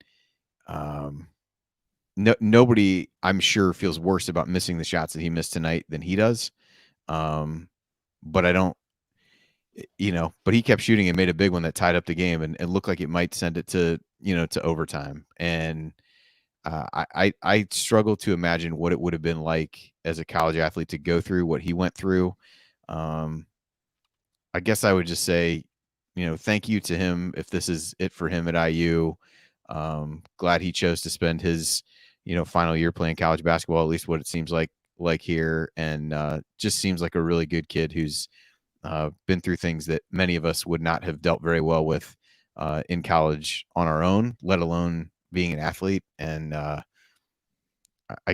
nobody, I'm sure, feels worse about missing the shots that he missed tonight than he does. But I don't, but he kept shooting and made a big one that tied up the game and looked like it might send it to overtime. And I struggle to imagine what it would have been like as a college athlete to go through what he went through. I guess I would just say, thank you to him if this is it for him at IU. Glad he chose to spend his, final year playing college basketball, at least what it seems like here. And just seems like a really good kid who's been through things that many of us would not have dealt very well with in college on our own, let alone being an athlete. And I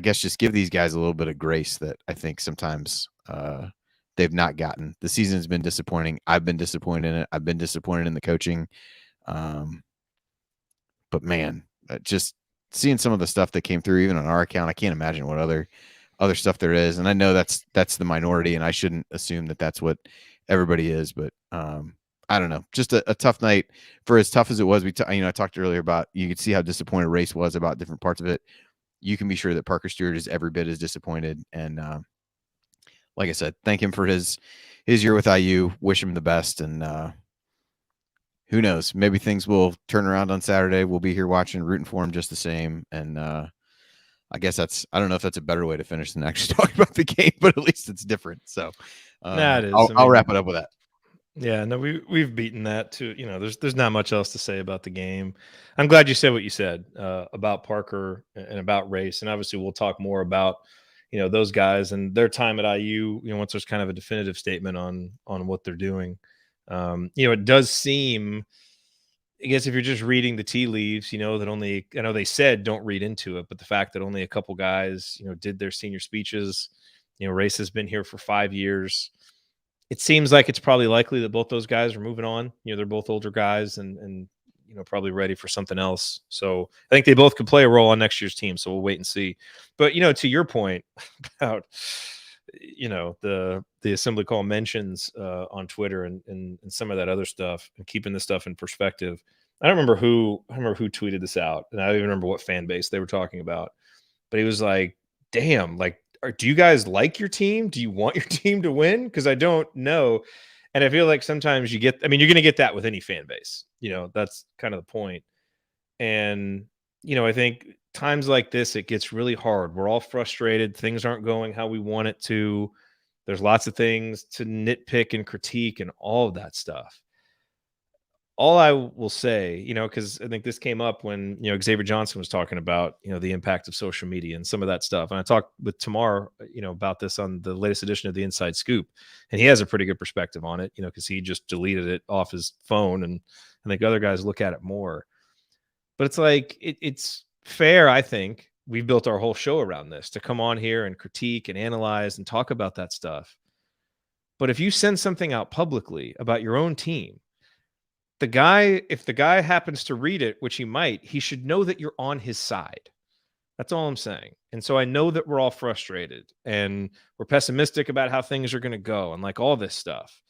guess just give these guys a little bit of grace that I think sometimes they've not gotten. The season's been disappointing. I've been disappointed in it. I've been disappointed in the coaching. But man, just seeing some of the stuff that came through, even on our account, I can't imagine what other stuff there is. And I know that's the minority, and I shouldn't assume that that's what everybody is, but I don't know, just a tough night. For as tough as it was, I talked earlier about, you could see how disappointed Race was about different parts of it. You can be sure that Parker Stewart is every bit as disappointed. And like I said, thank him for his year with IU, wish him the best. And who knows, maybe things will turn around on Saturday. We'll be here watching, rooting for him just the same. And I guess I don't know if that's a better way to finish than actually talking about the game, but at least it's different. So it is. I'll wrap it up with that. Yeah, no, we've beaten that too. There's not much else to say about the game. I'm glad you said what you said about Parker and about Race, and obviously we'll talk more about those guys and their time at IU. Once there's kind of a definitive statement on what they're doing. It does seem, I guess, if you're just reading the tea leaves, that only, I know they said don't read into it, but the fact that only a couple guys did their senior speeches. Race has been here for 5 years. It seems like it's probably likely that both those guys are moving on. They're both older guys and probably ready for something else. So I think they both could play a role on next year's team. So we'll wait and see. But to your point about the assembly call mentions on Twitter and some of that other stuff and keeping this stuff in perspective. I don't remember who tweeted this out, and I don't even remember what fan base they were talking about. But he was like, "Damn, like." Do you guys like your team? Do you want your team to win? Because I don't know. And I feel like sometimes you're going to get that with any fan base. That's kind of the point. And, I think times like this, it gets really hard. We're all frustrated. Things aren't going how we want it to. There's lots of things to nitpick and critique and all of that stuff. All I will say, because I think this came up when, Xavier Johnson was talking about, the impact of social media and some of that stuff. And I talked with Tamar, about this on the latest edition of the Inside Scoop. And he has a pretty good perspective on it, because he just deleted it off his phone. And I think other guys look at it more. But it's like, it's fair, I think. We've built our whole show around this to come on here and critique and analyze and talk about that stuff. But if you send something out publicly about your own team, if the guy happens to read it, which he might, he should know that you're on his side. That's all I'm saying. And so I know that we're all frustrated and we're pessimistic about how things are going to go and like all this stuff.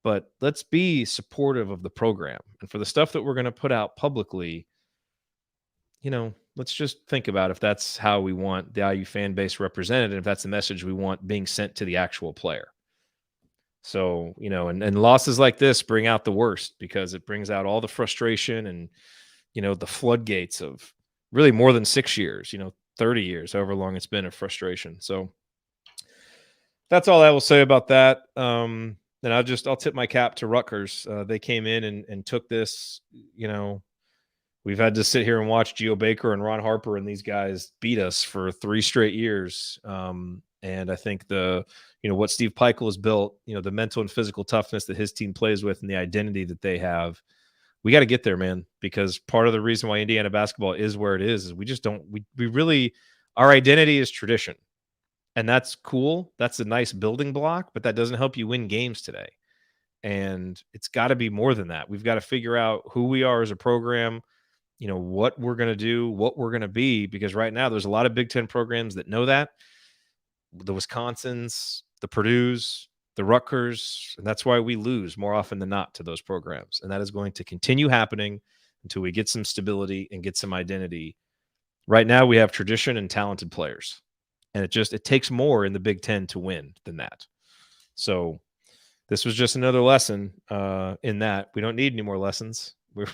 But let's be supportive of the program. And for the stuff that we're going to put out publicly, let's just think about if that's how we want the IU fan base represented and if that's the message we want being sent to the actual player. So, and losses like this bring out the worst because it brings out all the frustration and, the floodgates of really more than 6 years, 30 years, however long it's been of frustration. So that's all I will say about that. And I'll tip my cap to Rutgers. They came in and took this, we've had to sit here and watch Geo Baker and Ron Harper and these guys beat us for 3 straight years. And I think what Steve Peichel has built, the mental and physical toughness that his team plays with and the identity that they have, we got to get there, man, because part of the reason why Indiana basketball is where it is we just don't, we really, our identity is tradition. And that's cool. That's a nice building block, but that doesn't help you win games today. And it's got to be more than that. We've got to figure out who we are as a program, what we're going to do, what we're going to be, because right now there's a lot of Big Ten programs that know that. The Wisconsins, the Purdue's, the Rutgers, and that's why we lose more often than not to those programs. And that is going to continue happening until we get some stability and get some identity. Right now we have tradition and talented players. And it takes more in the Big Ten to win than that. So this was just another lesson in that. We don't need any more lessons. We've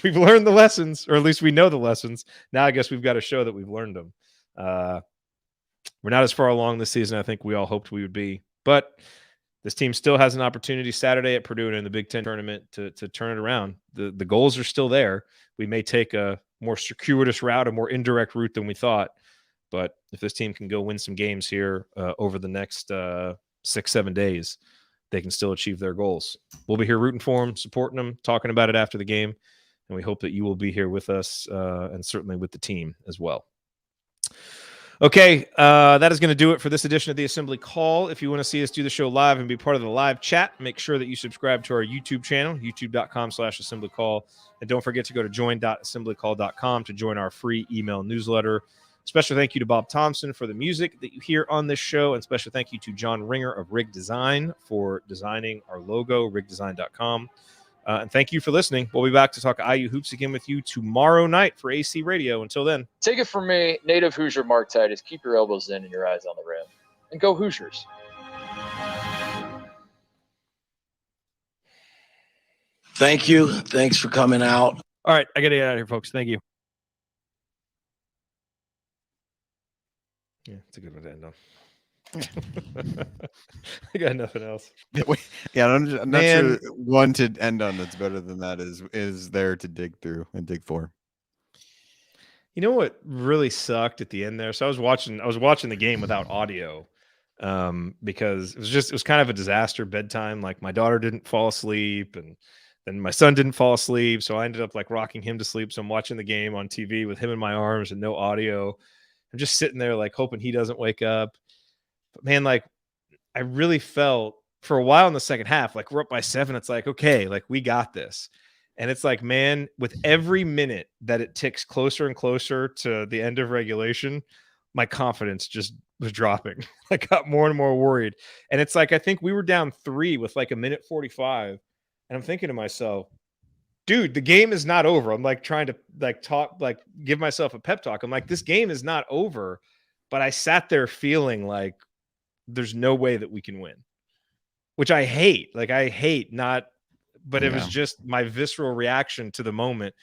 learned the lessons, or at least we know the lessons. Now I guess we've got to show that we've learned them. We're not as far along this season I think we all hoped we would be. But this team still has an opportunity Saturday at Purdue and in the Big Ten tournament to turn it around. The goals are still there. We may take a more circuitous route, a more indirect route than we thought. But if this team can go win some games here over the next 6-7 days, they can still achieve their goals. We'll be here rooting for them, supporting them, talking about it after the game. And we hope that you will be here with us and certainly with the team as well. Okay, that is going to do it for this edition of the Assembly Call. If you want to see us do the show live and be part of the live chat, make sure that you subscribe to our YouTube channel, youtube.com/Assembly Call. And don't forget to go to join.assemblycall.com to join our free email newsletter. Special thank you to Bob Thompson for the music that you hear on this show. And special thank you to John Ringer of Rig Design for designing our logo, rigdesign.com. And thank you for listening. We'll be back to talk IU Hoops again with you tomorrow night for AC Radio. Until then. Take it from me, native Hoosier Mark Titus. Keep your elbows in and your eyes on the rim. And go Hoosiers. Thank you. Thanks for coming out. All right, I got to get out of here, folks. Thank you. Yeah, it's a good one to end on. I got nothing else. Yeah, I'm not Man. sure one to end on that's better than that is there to dig through and dig for. You know what really sucked at the end there? So I was watching the game without audio, because it was kind of a disaster bedtime. Like my daughter didn't fall asleep, and then my son didn't fall asleep, so I ended up like rocking him to sleep. So I'm watching the game on TV with him in my arms and no audio. I'm just sitting there like hoping he doesn't wake up. But man, like I really felt for a while in the second half, like we're up by 7. It's like, okay, like we got this. And it's like, man, with every minute that it ticks closer and closer to the end of regulation, my confidence just was dropping. I got more and more worried. And it's like, I think we were down 3 with like a minute 45. And I'm thinking to myself, dude, the game is not over. I'm like trying to like talk, like give myself a pep talk. I'm like, this game is not over. But I sat there feeling like there's no way that we can win, which I hate. Like I hate not, but it was just my visceral reaction to the moment,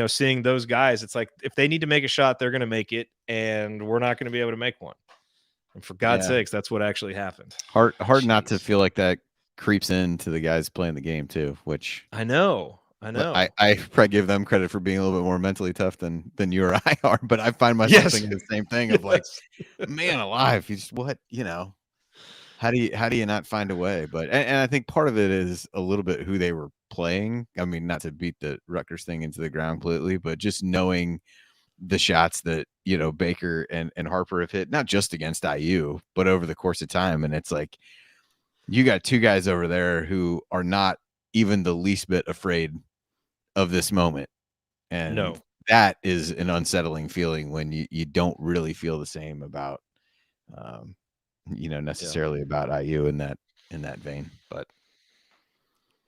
seeing those guys. It's like, if they need to make a shot, they're going to make it, and we're not going to be able to make one. And for God's sakes, that's what actually happened. Hard not to feel like that creeps into the guys playing the game too, which I know. I probably give them credit for being a little bit more mentally tough than you or I are, but I find myself thinking the same thing of like, man alive, how do you not find a way? But and I think part of it is a little bit who they were playing. I mean, not to beat the Rutgers thing into the ground completely, but just knowing the shots that Baker and Harper have hit, not just against IU, but over the course of time. And it's like you got 2 guys over there who are not even the least bit afraid of this moment. And that is an unsettling feeling when you don't really feel the same about necessarily about IU in that vein. But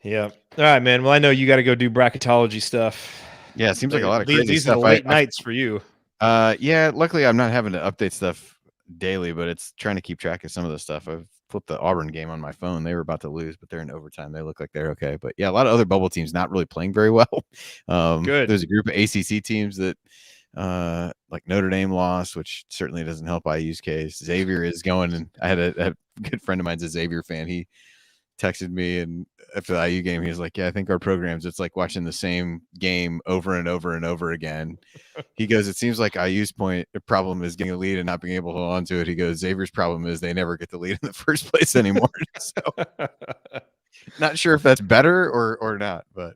yeah. All right, man. Well, I know you got to go do bracketology stuff. Yeah, it seems like a lot of crazy these stuff. Are the late nights for you. Yeah, luckily I'm not having to update stuff daily, but it's trying to keep track of some of the stuff. I've flipped the Auburn game on my phone. They were about to lose, but they're in overtime. They look like they're okay. But yeah, a lot of other bubble teams not really playing very well. Good. There's a group of ACC teams that like Notre Dame lost, which certainly doesn't help IU's case. Xavier is going, and I had a good friend of mine's a Xavier fan. He texted me, and after the IU game, he was like, yeah, I think our programs, it's like watching the same game over and over and over again. He goes, it seems like IU's problem is getting a lead and not being able to hold on to it. He goes, Xavier's problem is they never get the lead in the first place anymore. So not sure if that's better or not, but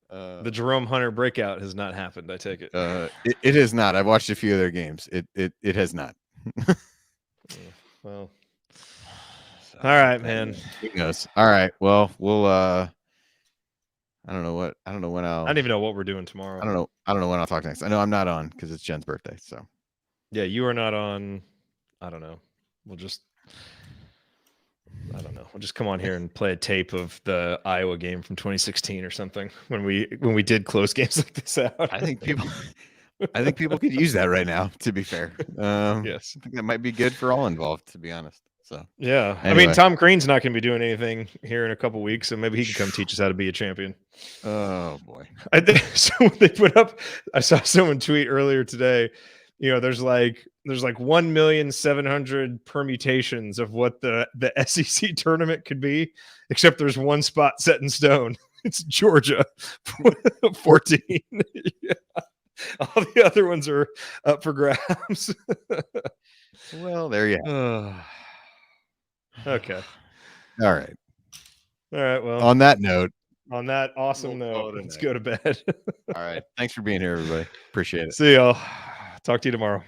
the Jerome Hunter breakout has not happened. I take it. It has not. I've watched a few of their games. It has not. Well, all right, man. Who knows? All right. Well, we'll I don't know when I don't even know what we're doing tomorrow. I don't know when I'll talk next. I know I'm not on because it's Jen's birthday. So yeah, you are not on. I don't know. We'll just come on here and play a tape of the Iowa game from 2016 or something when we did close games like this out. I think people could use that right now, to be fair. Yes. I think that might be good for all involved, to be honest. So yeah, anyway. I mean, Tom Crean's not going to be doing anything here in a couple weeks, so maybe he can come teach us how to be a champion. Oh boy! I think so. They put up. I saw someone tweet earlier today. There's like 1,700,000 permutations of what the SEC tournament could be, except there's one spot set in stone. It's Georgia, 14. Yeah. All the other ones are up for grabs. Well, there you go. Okay. All right. Well, on that note, on that awesome note, let's go to bed. All right. Thanks for being here, everybody. Appreciate it. See y'all. Talk to you tomorrow.